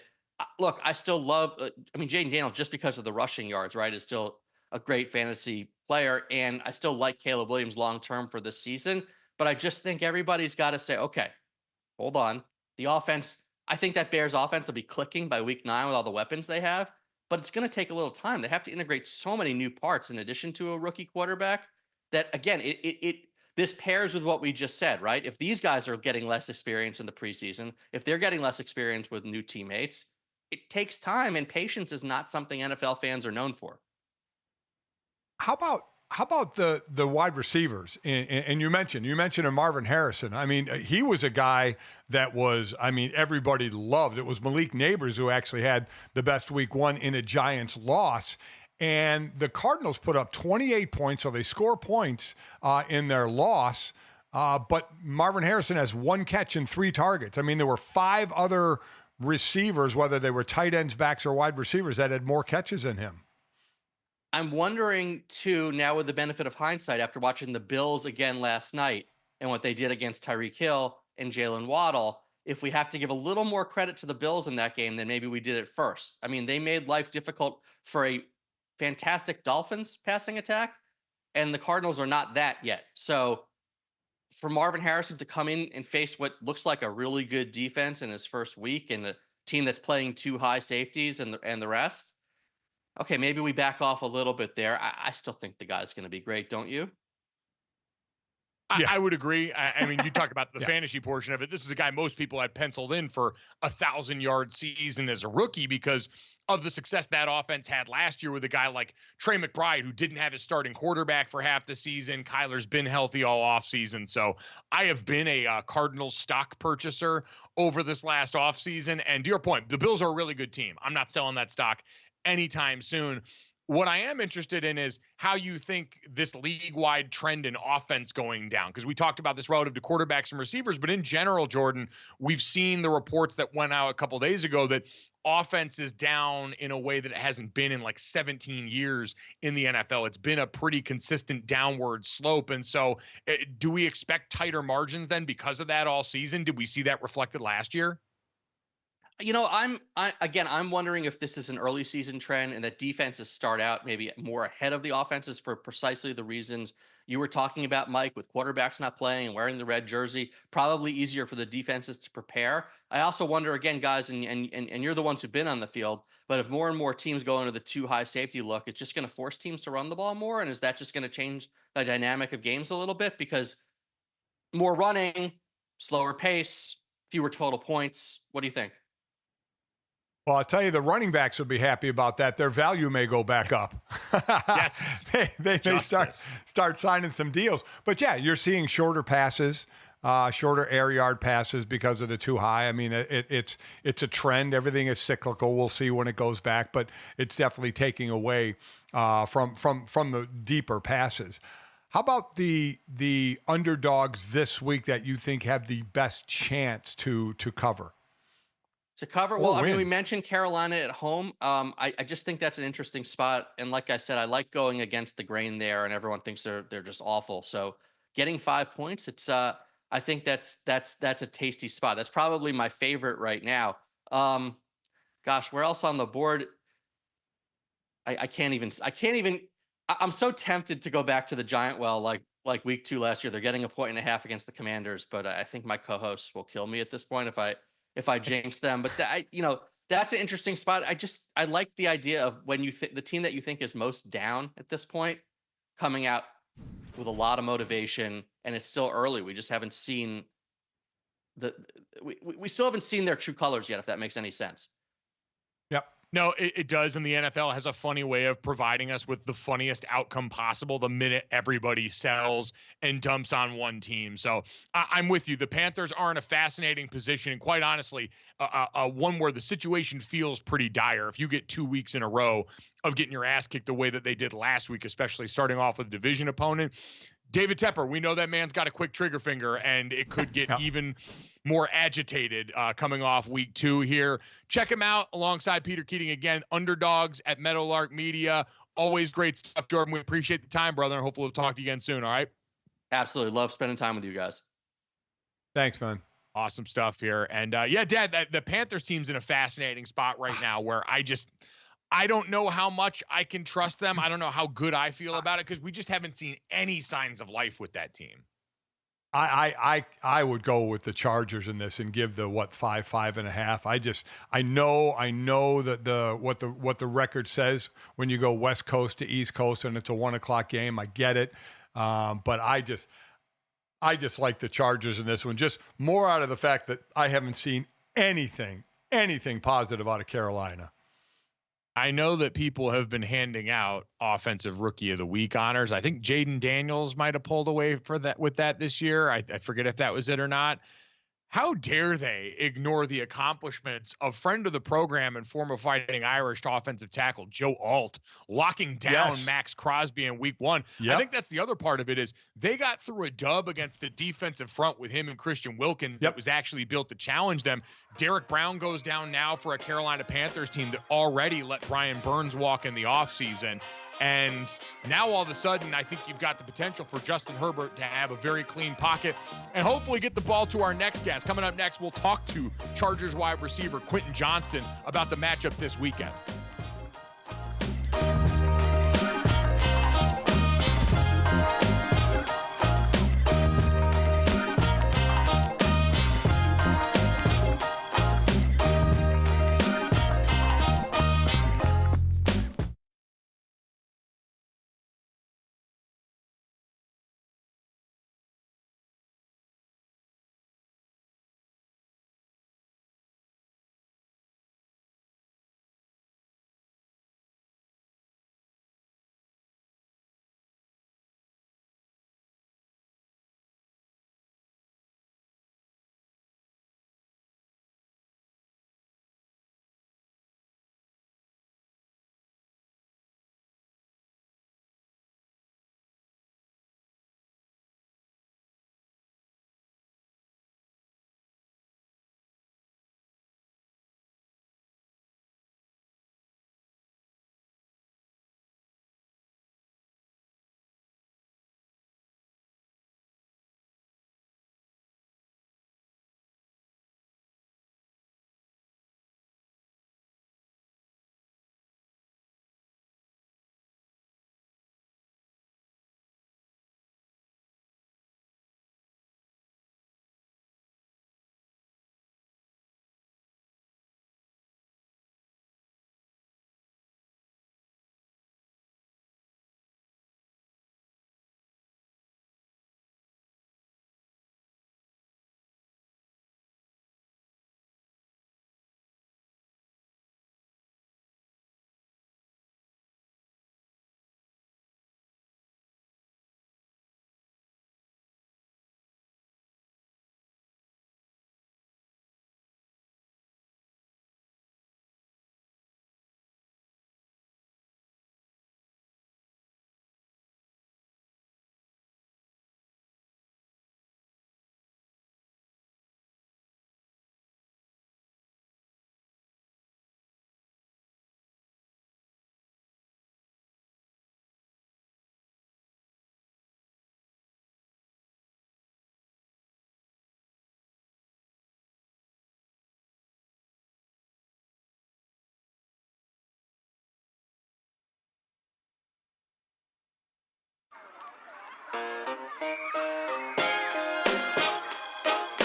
Look, I still love, Jaden Daniels, just because of the rushing yards, right, is still a great fantasy player. And I still like Caleb Williams long-term for this season. But I just think everybody's got to say, okay, hold on. The offense, I think that Bears offense will be clicking by week 9 with all the weapons they have, but it's going to take a little time. They have to integrate so many new parts in addition to a rookie quarterback that, again, this pairs with what we just said, right? If these guys are getting less experience in the preseason, if they're getting less experience with new teammates, it takes time, and patience is not something NFL fans are known for. How about the wide receivers? And you mentioned a Marvin Harrison. I mean, he was a guy that was, everybody loved. It was Malik Neighbors who actually had the best week 1 in a Giants loss. And the Cardinals put up 28 points, so they score points in their loss. But Marvin Harrison has 1 catch and 3 targets. There were 5 other receivers, whether they were tight ends, backs, or wide receivers, that had more catches than him. I'm wondering, too, now with the benefit of hindsight, after watching the Bills again last night and what they did against Tyreek Hill and Jalen Waddle, if we have to give a little more credit to the Bills in that game than maybe we did at first. They made life difficult for a fantastic Dolphins passing attack, and the Cardinals are not that yet. So for Marvin Harrison to come in and face what looks like a really good defense in his first week and team that's playing 2 high safeties and the rest. Okay, maybe we back off a little bit there. I still think the guy's going to be great, don't you? I would agree. I mean, you talk about the fantasy portion of it. This is a guy most people had penciled in for 1,000-yard season as a rookie because of the success that offense had last year with a guy like Trey McBride, who didn't have his starting quarterback for half the season. Kyler's been healthy all offseason. So I have been a Cardinals stock purchaser over this last offseason. And to your point, the Bills are a really good team. I'm not selling that stock anytime soon. What I am interested in is how you think this league-wide trend in offense going down, because we talked about this relative to quarterbacks and receivers, but in general, Jordan, we've seen the reports that went out a couple of days ago that offense is down in a way that it hasn't been in like 17 years in the NFL. It's been a pretty consistent downward slope. And so do we expect tighter margins then because of that all season? Did we see that reflected last year? You know, I'm wondering if this is an early season trend and that defenses start out maybe more ahead of the offenses for precisely the reasons you were talking about, Mike, with quarterbacks not playing and wearing the red jersey, probably easier for the defenses to prepare. I also wonder, again, guys, and you're the ones who've been on the field, but if more and more teams go into the 2 high safety look, it's just going to force teams to run the ball more. And is that just going to change the dynamic of games a little bit? Because more running, slower pace, fewer total points. What do you think? Well, I'll tell you, the running backs will be happy about that. Their value may go back up. Yes. they may start signing some deals. But yeah, you're seeing shorter passes, shorter air yard passes because of the 2 high. I mean, it's a trend. Everything is cyclical. We'll see when it goes back, but it's definitely taking away from the deeper passes. How about the underdogs this week that you think have the best chance to cover? To cover, well, I mean, we mentioned Carolina at home. I just think that's an interesting spot. And like I said, I like going against the grain there, and everyone thinks they're just awful. So getting 5 points, it's I think that's a tasty spot. That's probably my favorite right now. Gosh, where else on the board? I can't even. I'm so tempted to go back to the Giant well, like week 2 last year. They're getting 1.5 points against the Commanders, but I think my co-hosts will kill me at this point if I jinx them. But that's an interesting spot. I like the idea of when you think the team that you think is most down at this point coming out with a lot of motivation, and it's still early. We just haven't seen we still haven't seen their true colors yet, if that makes any sense. Yep. No, it does. And the NFL has a funny way of providing us with the funniest outcome possible the minute everybody sells and dumps on one team. So I'm with you. The Panthers are in a fascinating position. And quite honestly, one where the situation feels pretty dire. If you get 2 weeks in a row of getting your ass kicked the way that they did last week, especially starting off with a division opponent, David Tepper, we know that man's got a quick trigger finger, and it could get even more agitated coming off week 2 here. Check him out alongside Peter Keating again, Underdogs at Meadowlark Media. Always great stuff, Jordan. We appreciate the time, brother, and hopefully we'll talk to you again soon, all right? Absolutely. Love spending time with you guys. Thanks, man. Awesome stuff here. And yeah, Dad, the Panthers team's in a fascinating spot right now where I don't know how much I can trust them. I don't know how good I feel about it because we just haven't seen any signs of life with that team. I would go with the Chargers in this and give the 5.5. I know that what the record says when you go West Coast to East Coast and it's a 1:00 game. I get it, but I just like the Chargers in this one. Just more out of the fact that I haven't seen anything positive out of Carolina. I know that people have been handing out offensive rookie of the week honors. I think Jaden Daniels might have pulled away with that this year. I forget if that was it or not. How dare they ignore the accomplishments of friend of the program and former Fighting Irish offensive tackle Joe Alt locking down Max Crosby in week 1. Yep. I think that's the other part of it is they got through a dub against the defensive front with him and Christian Wilkins that was actually built to challenge them. Derek Brown goes down now for a Carolina Panthers team that already let Brian Burns walk in the offseason. And now all of a sudden, I think you've got the potential for Justin Herbert to have a very clean pocket and hopefully get the ball to our next guest. Coming up next, we'll talk to Chargers wide receiver Quinton Johnston about the matchup this weekend.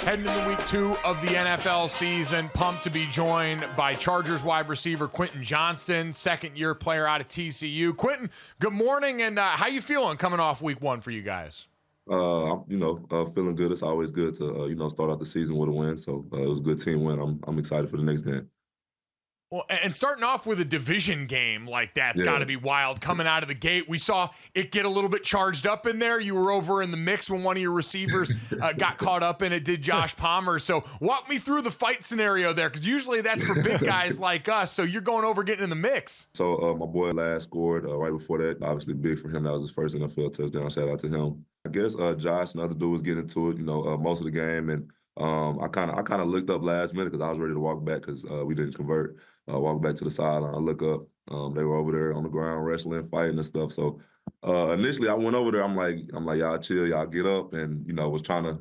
Heading into week 2 of the NFL season, pumped to be joined by Chargers wide receiver Quentin Johnston, second-year player out of TCU. Quentin, good morning, and how you feeling coming off week 1 for you guys? I'm feeling good. It's always good to, start out the season with a win. So it was a good team win. I'm excited for the next game. Well, and starting off with a division game like that's got to be wild coming out of the gate. We saw it get a little bit charged up in there. You were over in the mix when one of your receivers got caught up in it, did Josh Palmer. So walk me through the fight scenario there, because usually that's for big guys like us. So you're going over getting in the mix. So my boy Last scored right before that. Obviously big for him. That was his first NFL touchdown. Shout out to him. I guess Josh, another dude, was getting into it, most of the game. And I kind of looked up last minute because I was ready to walk back because we didn't convert. Walk back to the sideline. I look up. They were over there on the ground wrestling, fighting and stuff. So initially, I went over there. I'm like, y'all chill, y'all get up, and was trying to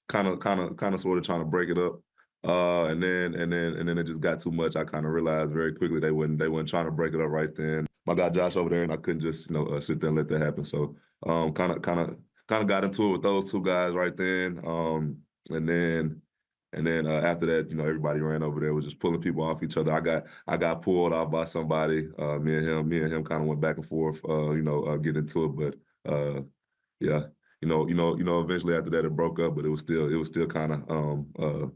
kind of sort of trying to break it up. And then it just got too much. I kind of realized very quickly they weren't trying to break it up right then. I got Josh over there, and I couldn't just sit there and let that happen. So kind of got into it with those two guys right then. And then after that, everybody ran over there, was just pulling people off each other. I got pulled off by somebody. Me and him kind of went back and forth, getting into it. But yeah, eventually after that it broke up, but it was still kind of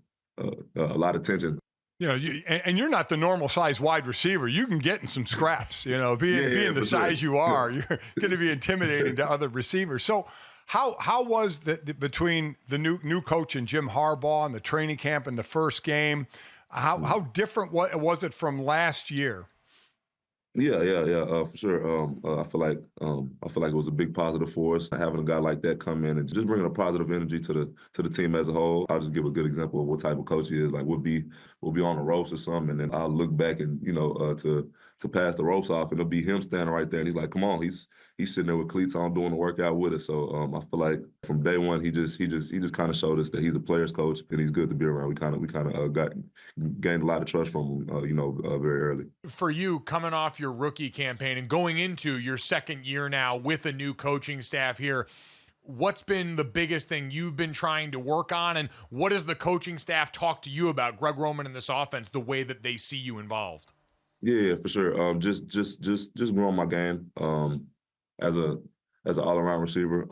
a lot of tension. And you're not the normal size wide receiver. You can get in some scraps. Being the size you are, you're going to be intimidating to other receivers. So. How was between the new coach and Jim Harbaugh and the training camp and the first game? How different was it from last year? Yeah, for sure. I feel like it was a big positive for us having a guy like that come in and just bringing a positive energy to the team as a whole. I'll just give a good example of what type of coach he is. Like we'll be on the ropes or something, and then I'll look back and to pass the ropes off, and it'll be him standing right there, and he's like, "Come on!" He's sitting there with cleats on doing the workout with us. So I feel like from day one he just kind of showed us that he's a player's coach and he's good to be around. We kind of gained a lot of trust from him, very early. For you, coming off your rookie campaign and going into your second year now with a new coaching staff here, what's been the biggest thing you've been trying to work on, and what does the coaching staff talk to you about, Greg Roman and this offense, the way that they see you involved? Yeah, for sure. Just growing my game as an all-around receiver.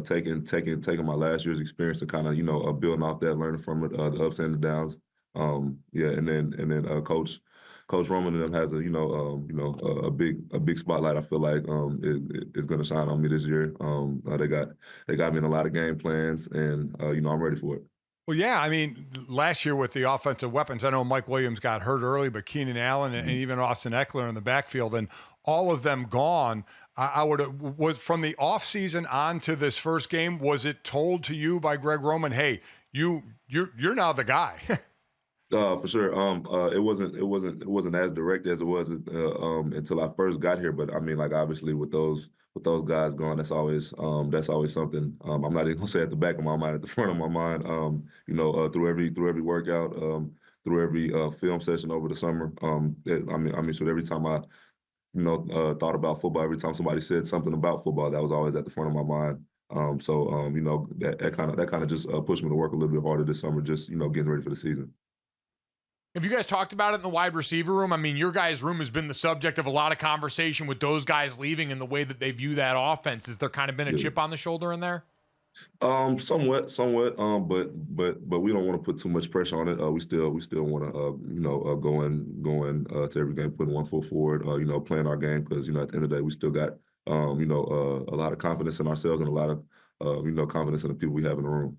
Taking my last year's experience and kind of building off that, learning from it, the ups and the downs. And then Coach Roman and them has a big spotlight. I feel like is going to shine on me this year. They got me in a lot of game plans, and I'm ready for it. Well, yeah, I mean, last year with the offensive weapons, I know Mike Williams got hurt early, but Keenan Allen and even Austin Eckler in the backfield, and all of them gone. Was from the offseason on to this first game, was it told to you by Greg Roman, hey, you're now the guy? For sure. It wasn't as direct as it was until I first got here. But I mean, like obviously with those guys gone, that's always something. I'm not even gonna say at the back of my mind, at the front of my mind. Through every workout, through every film session over the summer. So every time I thought about football, every time somebody said something about football, that was always at the front of my mind. That kind of just pushed me to work a little bit harder this summer, just getting ready for the season. Have you guys talked about it in the wide receiver room? I mean, your guys' room has been the subject of a lot of conversation with those guys leaving and the way that they view that offense. Has there kind of been a chip on the shoulder in there? Somewhat. But we don't want to put too much pressure on it. We still want to, go in to every game, putting one foot forward, playing our game because, at the end of the day, we still got, a lot of confidence in ourselves and a lot of, confidence in the people we have in the room.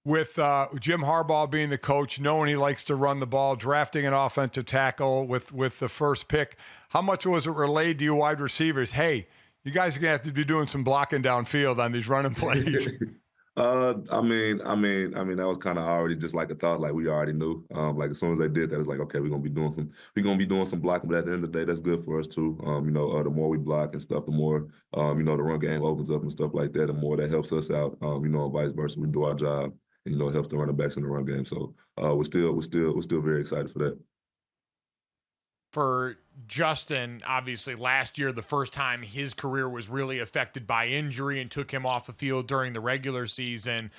With Jim Harbaugh being the coach, knowing he likes to run the ball, drafting an offensive tackle with the first pick, how much was it relayed to you wide receivers? Hey, you guys are gonna have to be doing some blocking downfield on these running plays. I mean, that was kind of already just like a thought, like we already knew. Like as soon as they did that, it's like, okay, we're gonna be doing some blocking, but at the end of the day, that's good for us too. The more we block and stuff, the more the run game opens up and stuff like that, the more that helps us out. And vice versa, we do our job. And, it helps the running backs in the run game. So we're still very excited for that. for Justin, obviously last year, the first time his career was really affected by injury and took him off the field during the regular season,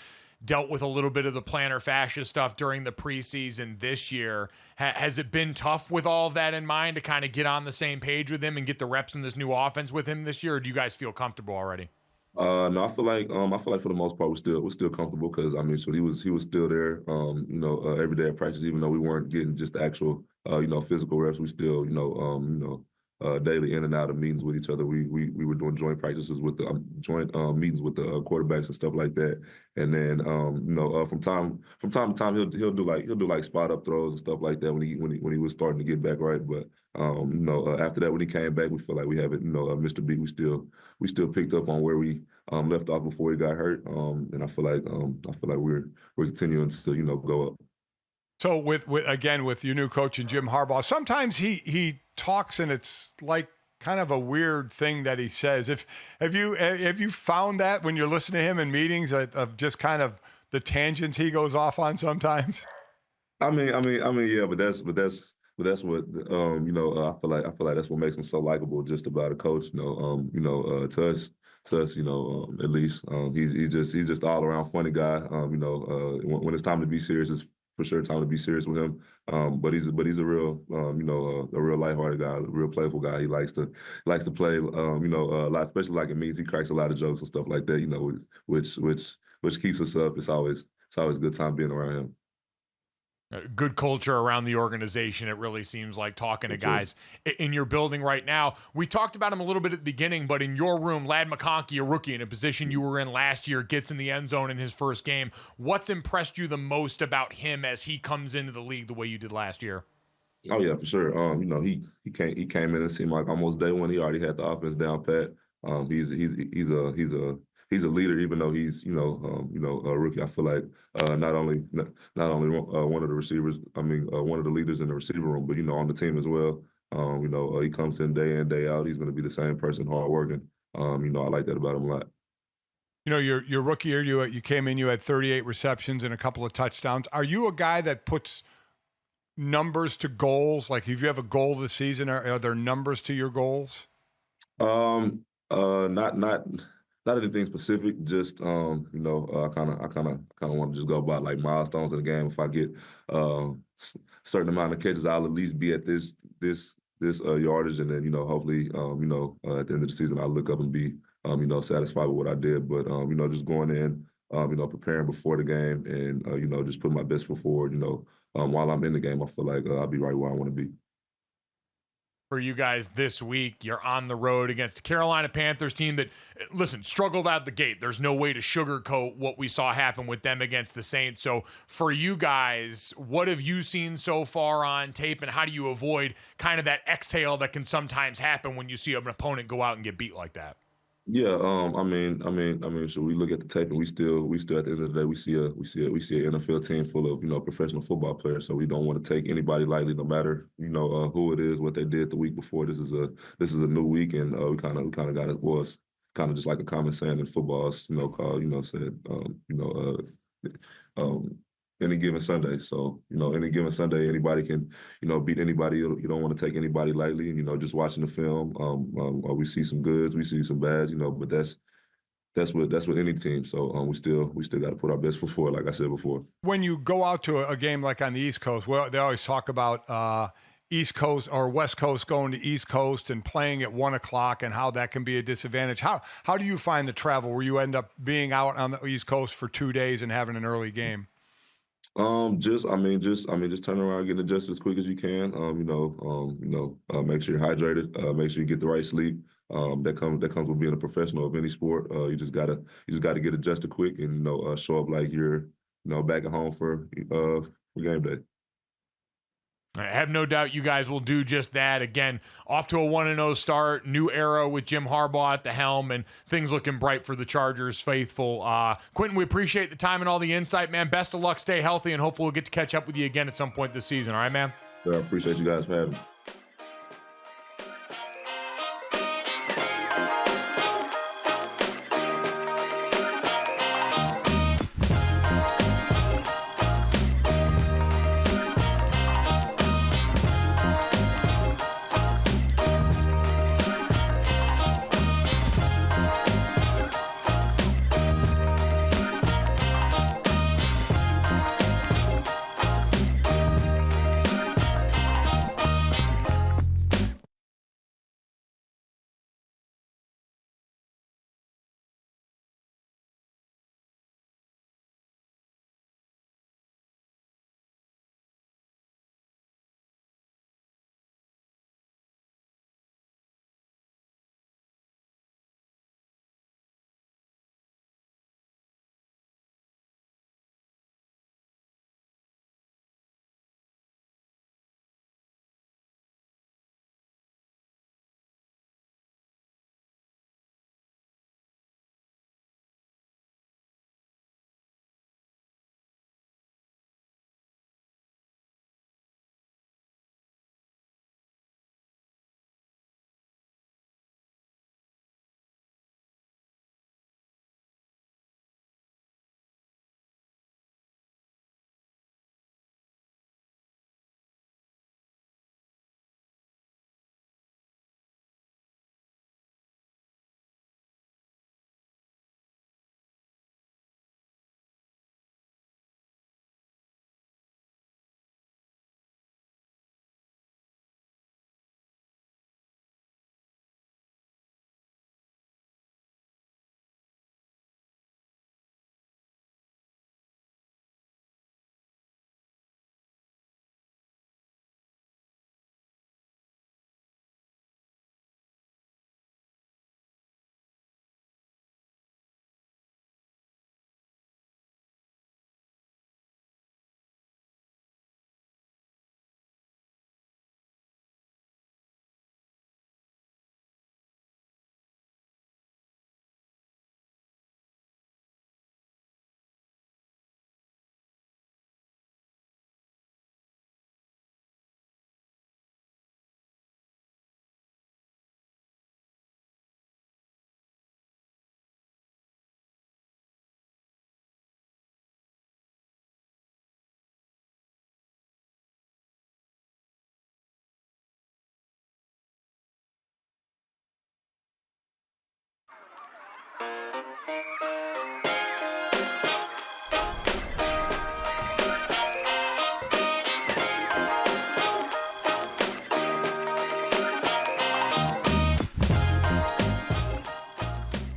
dealt with a little bit of the plantar fascia stuff during the preseason this year. Has it been tough with all of that in mind to kind of get on the same page with him and get the reps in this new offense with him this year? Or do you guys feel comfortable already? No, I feel like for the most part we're still comfortable because I mean, so he was still there, every day at practice, even though we weren't getting just the actual physical reps. We still daily in and out of meetings with each other. We were doing joint practices with the joint meetings with the quarterbacks and stuff like that. And then from time to time he'll do like spot up throws and stuff like that when he was starting to get back right. But after that, when he came back, we feel like we have it. Mr. B, we still picked up on where we left off before he got hurt. And I feel like we're continuing to go up. So with your new coach and Jim Harbaugh, sometimes he talks and it's like kind of a weird thing that he says. Have you found that when you're listening to him in meetings of just kind of the tangents he goes off on sometimes? I mean, yeah, but that's what I feel like that's what makes him so likable just about a coach. To us, at least he's just all around funny guy. When it's time to be serious, it's for sure time to be serious with him. But he's a real a real lighthearted guy, a real playful guy. He likes to play a lot, especially like in meetings. He cracks a lot of jokes and stuff like that. Which keeps us up. It's always a good time being around him. Good culture around the organization. It really seems like talking to guys in your building right now. We talked about him a little bit at the beginning, but in your room, Ladd McConkey, a rookie in a position you were in last year, gets in the end zone in his first game. What's impressed you the most about him as he comes into the league the way you did last year? Oh yeah, for sure. He came in and seemed like almost day one he already had the offense down pat. He's a leader, even though he's a rookie. I feel like not only one of the receivers, one of the leaders in the receiver room, but on the team as well. He comes in day out. He's going to be the same person, hardworking. I like that about him a lot. Your rookie year, you came in, you had 38 receptions and a couple of touchdowns. Are you a guy that puts numbers to goals? Like, if you have a goal this season, are there numbers to your goals? Not anything specific, just I kind of want to just go about like milestones in the game. If I get certain amount of catches, I'll at least be at this yardage, and then hopefully at the end of the season I'll look up and be satisfied with what I did. But just going in, preparing before the game, and just putting my best foot forward. While I'm in the game, I feel like I'll be right where I want to be. For you guys this week, you're on the road against the Carolina Panthers team that, listen, struggled out the gate. There's no way to sugarcoat what we saw happen with them against the Saints. So for you guys, what have you seen so far on tape, and how do you avoid kind of that exhale that can sometimes happen when you see an opponent go out and get beat like that? Yeah, so we look at the tape and we still at the end of the day we see an NFL team full of professional football players. So we don't want to take anybody lightly, no matter who it is, what they did the week before. This is a new week, and we kind of got it. Well, it's kind of just like a common saying in football, any given Sunday. So, any given Sunday, anybody can, beat anybody. You don't want to take anybody lightly. And, just watching the film, we see some goods, we see some bads, but that's with any team. So we still got to put our best foot forward, like I said before. When you go out to a game like on the East Coast, well, they always talk about East Coast or West Coast going to East Coast and playing at 1:00 and how that can be a disadvantage. How do you find the travel where you end up being out on the East Coast for 2 days and having an early game? Just turn around, get adjusted as quick as you can. Make sure you're hydrated. Make sure you get the right sleep. That comes with being a professional of any sport. You just gotta get adjusted quick and show up like you're back at home for game day. I have no doubt you guys will do just that. Again, off to a 1-0 start, new era with Jim Harbaugh at the helm, and things looking bright for the Chargers faithful. Quentin, we appreciate the time and all the insight, man. Best of luck, stay healthy, and hopefully we'll get to catch up with you again at some point this season. All right, man? Yeah, I appreciate you guys for having me.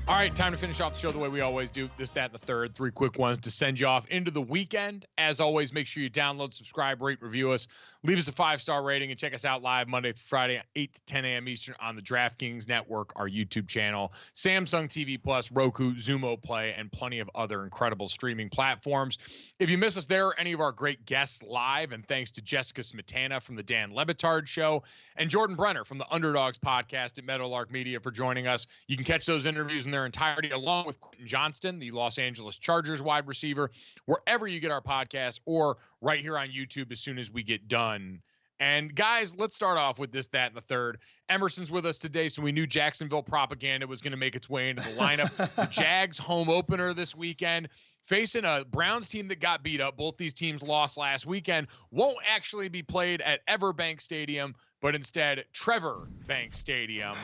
All right, time to finish off the show the way we always do. This, that, and the third. 3 quick ones to send you off into the weekend. As always, make sure you download, subscribe, rate, review us. Leave us a 5-star rating and check us out live Monday through Friday, 8 to 10 a.m. Eastern on the DraftKings Network, our YouTube channel, Samsung TV Plus, Roku, Xumo Play, and plenty of other incredible streaming platforms. If you miss us there or any of our great guests live, and thanks to Jessica Smetana from the Dan Le Batard Show and Jordan Brenner from the Underdogs podcast at Meadowlark Media for joining us. You can catch those interviews in their entirety along with Quentin Johnston, the Los Angeles Chargers wide receiver, wherever you get our podcasts or right here on YouTube as soon as we get done. And guys, let's start off with this, that, and the third. Emerson's with us today, so we knew Jacksonville propaganda was going to make its way into the lineup. The Jags home opener this weekend, facing a Browns team that got beat up. Both these teams lost last weekend. Won't actually be played at Everbank Stadium, but instead Trevor Bank Stadium.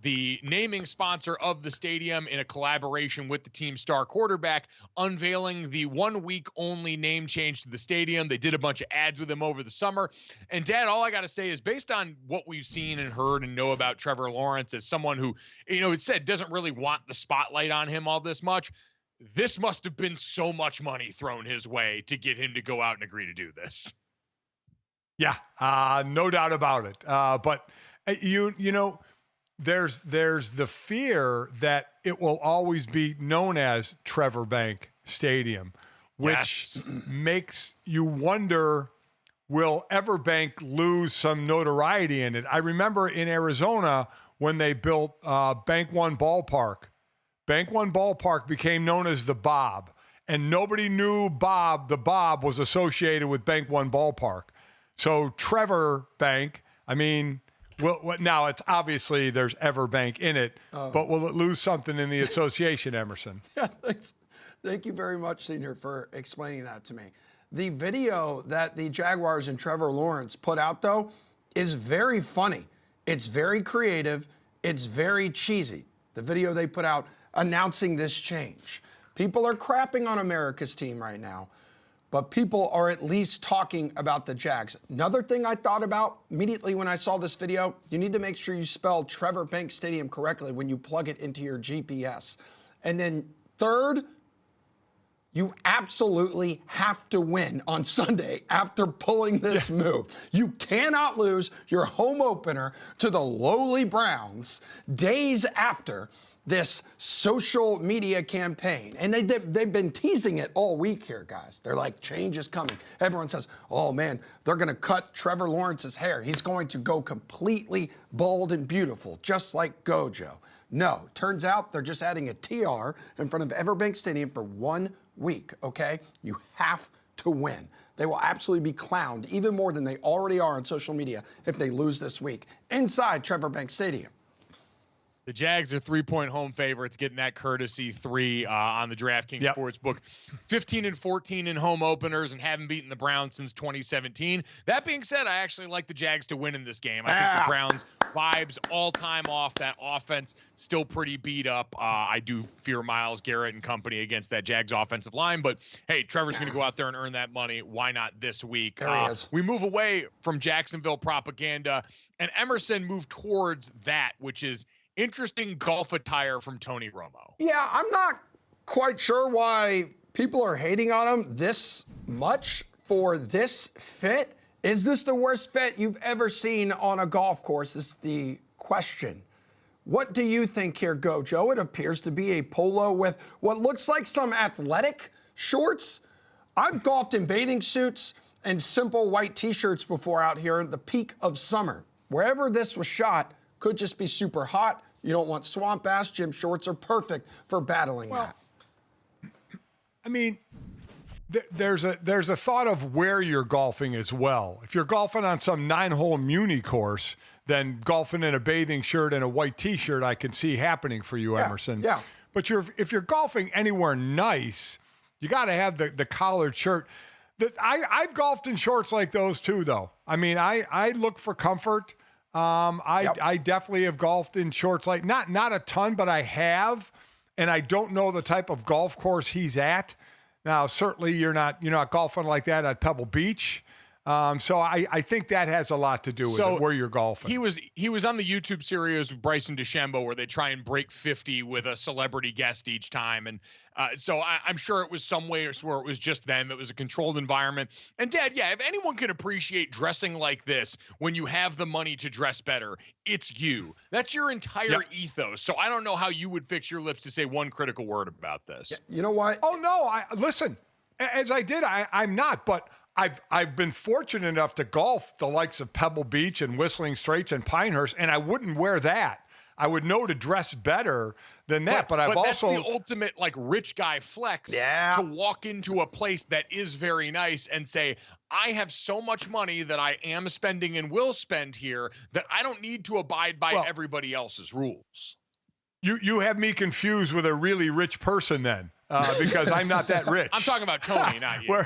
The naming sponsor of the stadium, in a collaboration with the team's star quarterback, unveiling the 1-week only name change to the stadium. They did a bunch of ads with him over the summer. And Dad, all I got to say is, based on what we've seen and heard and know about Trevor Lawrence as someone who, it said doesn't really want the spotlight on him all this much, this must have been so much money thrown his way to get him to go out and agree to do this. Yeah, no doubt about it. But there's the fear that it will always be known as Trevor Bank Stadium, which makes you wonder, will Everbank lose some notoriety in it? I remember in Arizona when they built Bank One Ballpark. Bank One Ballpark became known as the Bob, and nobody knew the Bob was associated with Bank One Ballpark. So Trevor Bank, well, now it's obviously there's Everbank in it, but will it lose something in the association, Emerson? Yeah, thanks. Thank you very much, Senior, for explaining that to me. The video that the Jaguars and Trevor Lawrence put out, though, is very funny. It's very creative. It's very cheesy. The video they put out announcing this change. People are crapping on America's team right now, but people are at least talking about the Jags. Another thing I thought about immediately when I saw this video, you need to make sure you spell Trevor Bank Stadium correctly when you plug it into your GPS. And then third, you absolutely have to win on Sunday after pulling this move. You cannot lose your home opener to the lowly Browns days after this social media campaign. And they've been teasing it all week here, guys. They're like, change is coming. Everyone says, oh man, they're going to cut Trevor Lawrence's hair. He's going to go completely bald and beautiful, just like GoJo. No, turns out they're just adding a TR in front of Everbank Stadium for 1 week, okay? You have to win. They will absolutely be clowned even more than they already are on social media if they lose this week inside Trevor Bank Stadium. The Jags are 3-point home favorites, getting that courtesy 3 on the DraftKings Sportsbook. 15-14 in home openers and haven't beaten the Browns since 2017. That being said, I actually like the Jags to win in this game. I think the Browns vibes all time off. That offense still pretty beat up. I do fear Myles Garrett and company against that Jags offensive line, but hey, Trevor's going to go out there and earn that money. Why not this week? There he is. We move away from Jacksonville propaganda, and Emerson moved towards that, which is interesting golf attire from Tony Romo. Yeah, I'm not quite sure why people are hating on him this much for this fit. Is this the worst fit you've ever seen on a golf course? Is the question. What do you think here, GoJo? It appears to be a polo with what looks like some athletic shorts. I've golfed in bathing suits and simple white t-shirts before out here at the peak of summer. Wherever this was shot could just be super hot. You don't want swamp ass. Gym shorts are perfect for battling that. I mean, there's a thought of where you're golfing as well. If you're golfing on some 9-hole muni course, then golfing in a bathing shirt and a white t-shirt, I can see happening for you, Emerson. Yeah. But if you're golfing anywhere nice, you got to have the collared shirt. I've golfed in shorts like those too, though. I mean, I look for comfort. I definitely have golfed in shorts, like not a ton, but I have. and I don't know the type of golf course he's at. Now, certainly you're not golfing like that at Pebble Beach. So I think that has a lot to do with it, where you're golfing. He was on the YouTube series with Bryson DeChambeau where they try and break 50 with a celebrity guest each time. And so I'm sure it was some way where it was just them. It was a controlled environment. And Dad, yeah, if anyone can appreciate dressing like this when you have the money to dress better, it's you. That's your entire ethos. So I don't know how you would fix your lips to say one critical word about this. You know what? Oh, no. Listen, as I did, I'm not, but I've been fortunate enough to golf the likes of Pebble Beach and Whistling Straits and Pinehurst, and I wouldn't wear that. I would know to dress better than that, but I've also that's the ultimate like rich guy flex to walk into a place that is very nice and say, I have so much money that I am spending and will spend here that I don't need to abide by everybody else's rules. You have me confused with a really rich person then, because I'm not that rich. I'm talking about Tony, not you.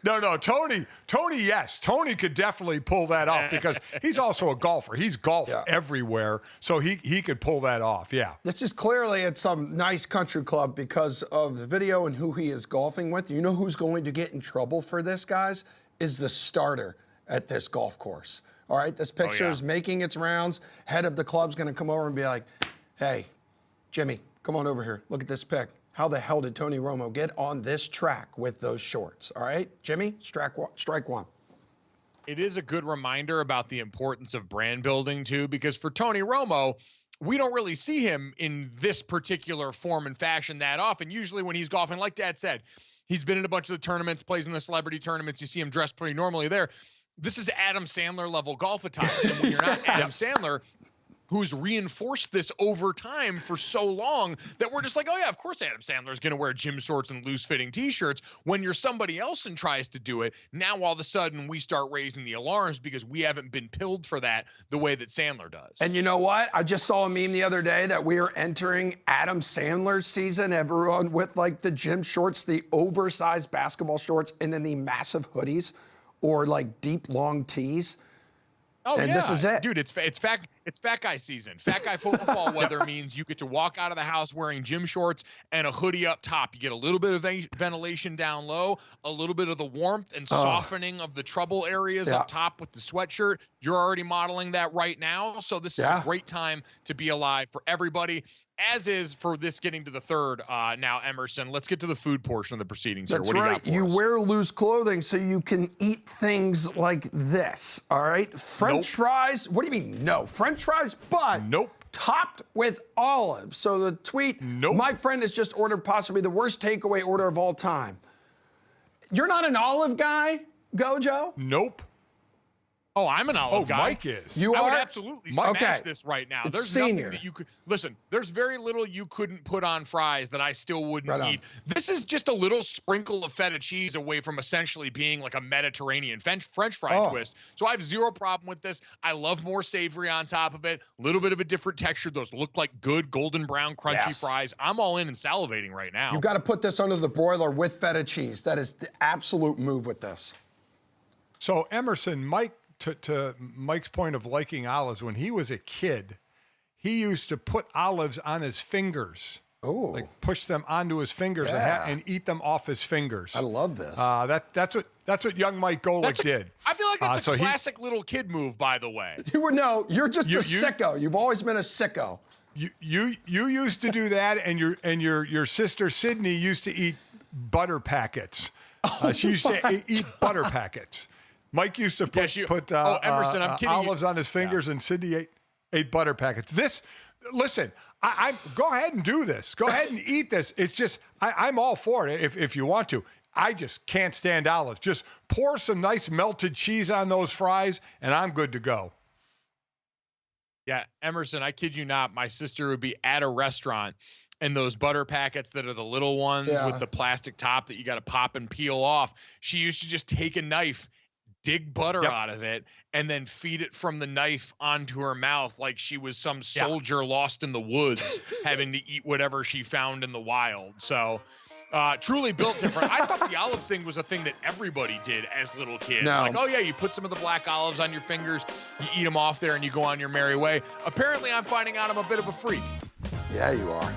No, Tony, yes. Tony could definitely pull that off because he's also a golfer. He's golfed everywhere, so he could pull that off, yeah. This is clearly at some nice country club because of the video and who he is golfing with. You know who's going to get in trouble for this, guys? Is the starter at this golf course. All right, this picture is making its rounds. Head of the club's going to come over and be like, hey, Jimmy, come on over here. Look at this pic. How the hell did Tony Romo get on this track with those shorts? All right, Jimmy, strike one. It is a good reminder about the importance of brand building, too, because for Tony Romo, we don't really see him in this particular form and fashion that often. Usually when he's golfing, like Dad said, he's been in a bunch of the tournaments, plays in the celebrity tournaments. You see him dressed pretty normally there. This is Adam Sandler level golf attire. And when you're not Adam Sandler, who's reinforced this over time for so long that we're just like, oh yeah, of course Adam Sandler is going to wear gym shorts and loose-fitting T-shirts. When you're somebody else and tries to do it, now all of a sudden we start raising the alarms because we haven't been pilled for that the way that Sandler does. And you know what? I just saw a meme the other day that we are entering Adam Sandler's season. Everyone with like the gym shorts, the oversized basketball shorts, and then the massive hoodies or like deep long tees. Oh, and this is it. Dude, it's fat guy season. Fat guy football weather means you get to walk out of the house wearing gym shorts and a hoodie up top. You get a little bit of ventilation down low, a little bit of the warmth and softening of the trouble areas up top with the sweatshirt. You're already modeling that right now. So this is a great time to be alive for everybody, as is for this getting to the third now, Emerson. Let's get to the food portion of the proceedings here. That's what do you right. got for us? Wear loose clothing so you can eat things like this, all right? French fries. What do you mean, no? French fries, but topped with olives. So the tweet, my friend has just ordered possibly the worst takeaway order of all time. You're not an olive guy, Gojo? Nope. Oh, I'm an olive guy. Mike is. You I are? would absolutely smash this right now. There's nothing that you could listen. There's very little you couldn't put on fries that I still wouldn't eat. This is just a little sprinkle of feta cheese away from essentially being like a Mediterranean French fry twist. So I have zero problem with this. I love more savory on top of it. A little bit of a different texture. Those look like good golden brown crunchy fries. I'm all in and salivating right now. You've got to put this under the broiler with feta cheese. That is the absolute move with this. So Emerson, Mike. To Mike's point of liking olives, when he was a kid, he used to put olives on his fingers. Oh, like push them onto his fingers and eat them off his fingers. I love this. That's what young Mike Golic did. I feel like that's a classic little kid move, by the way. You're just a sicko. You've always been a sicko. You used to do that, and your sister Sydney used to eat butter packets. She used to eat butter packets. Mike used to put Emerson, olives on his fingers, and Cindy ate butter packets. Listen, I go ahead and do this. Go ahead and eat this. It's just, I'm all for it if you want to. I just can't stand olives. Just pour some nice melted cheese on those fries, and I'm good to go. Yeah, Emerson, I kid you not, my sister would be at a restaurant, and those butter packets that are the little ones with the plastic top that you got to pop and peel off, she used to just take a knife, dig butter out of it, and then feed it from the knife onto her mouth like she was some soldier lost in the woods having to eat whatever she found in the wild. So truly built different. I thought the olive thing was a thing that everybody did as little kids. Like, oh yeah, you put some of the black olives on your fingers, you eat them off there, and you go on your merry way. Apparently I'm finding out I'm a bit of a freak. Yeah, you are.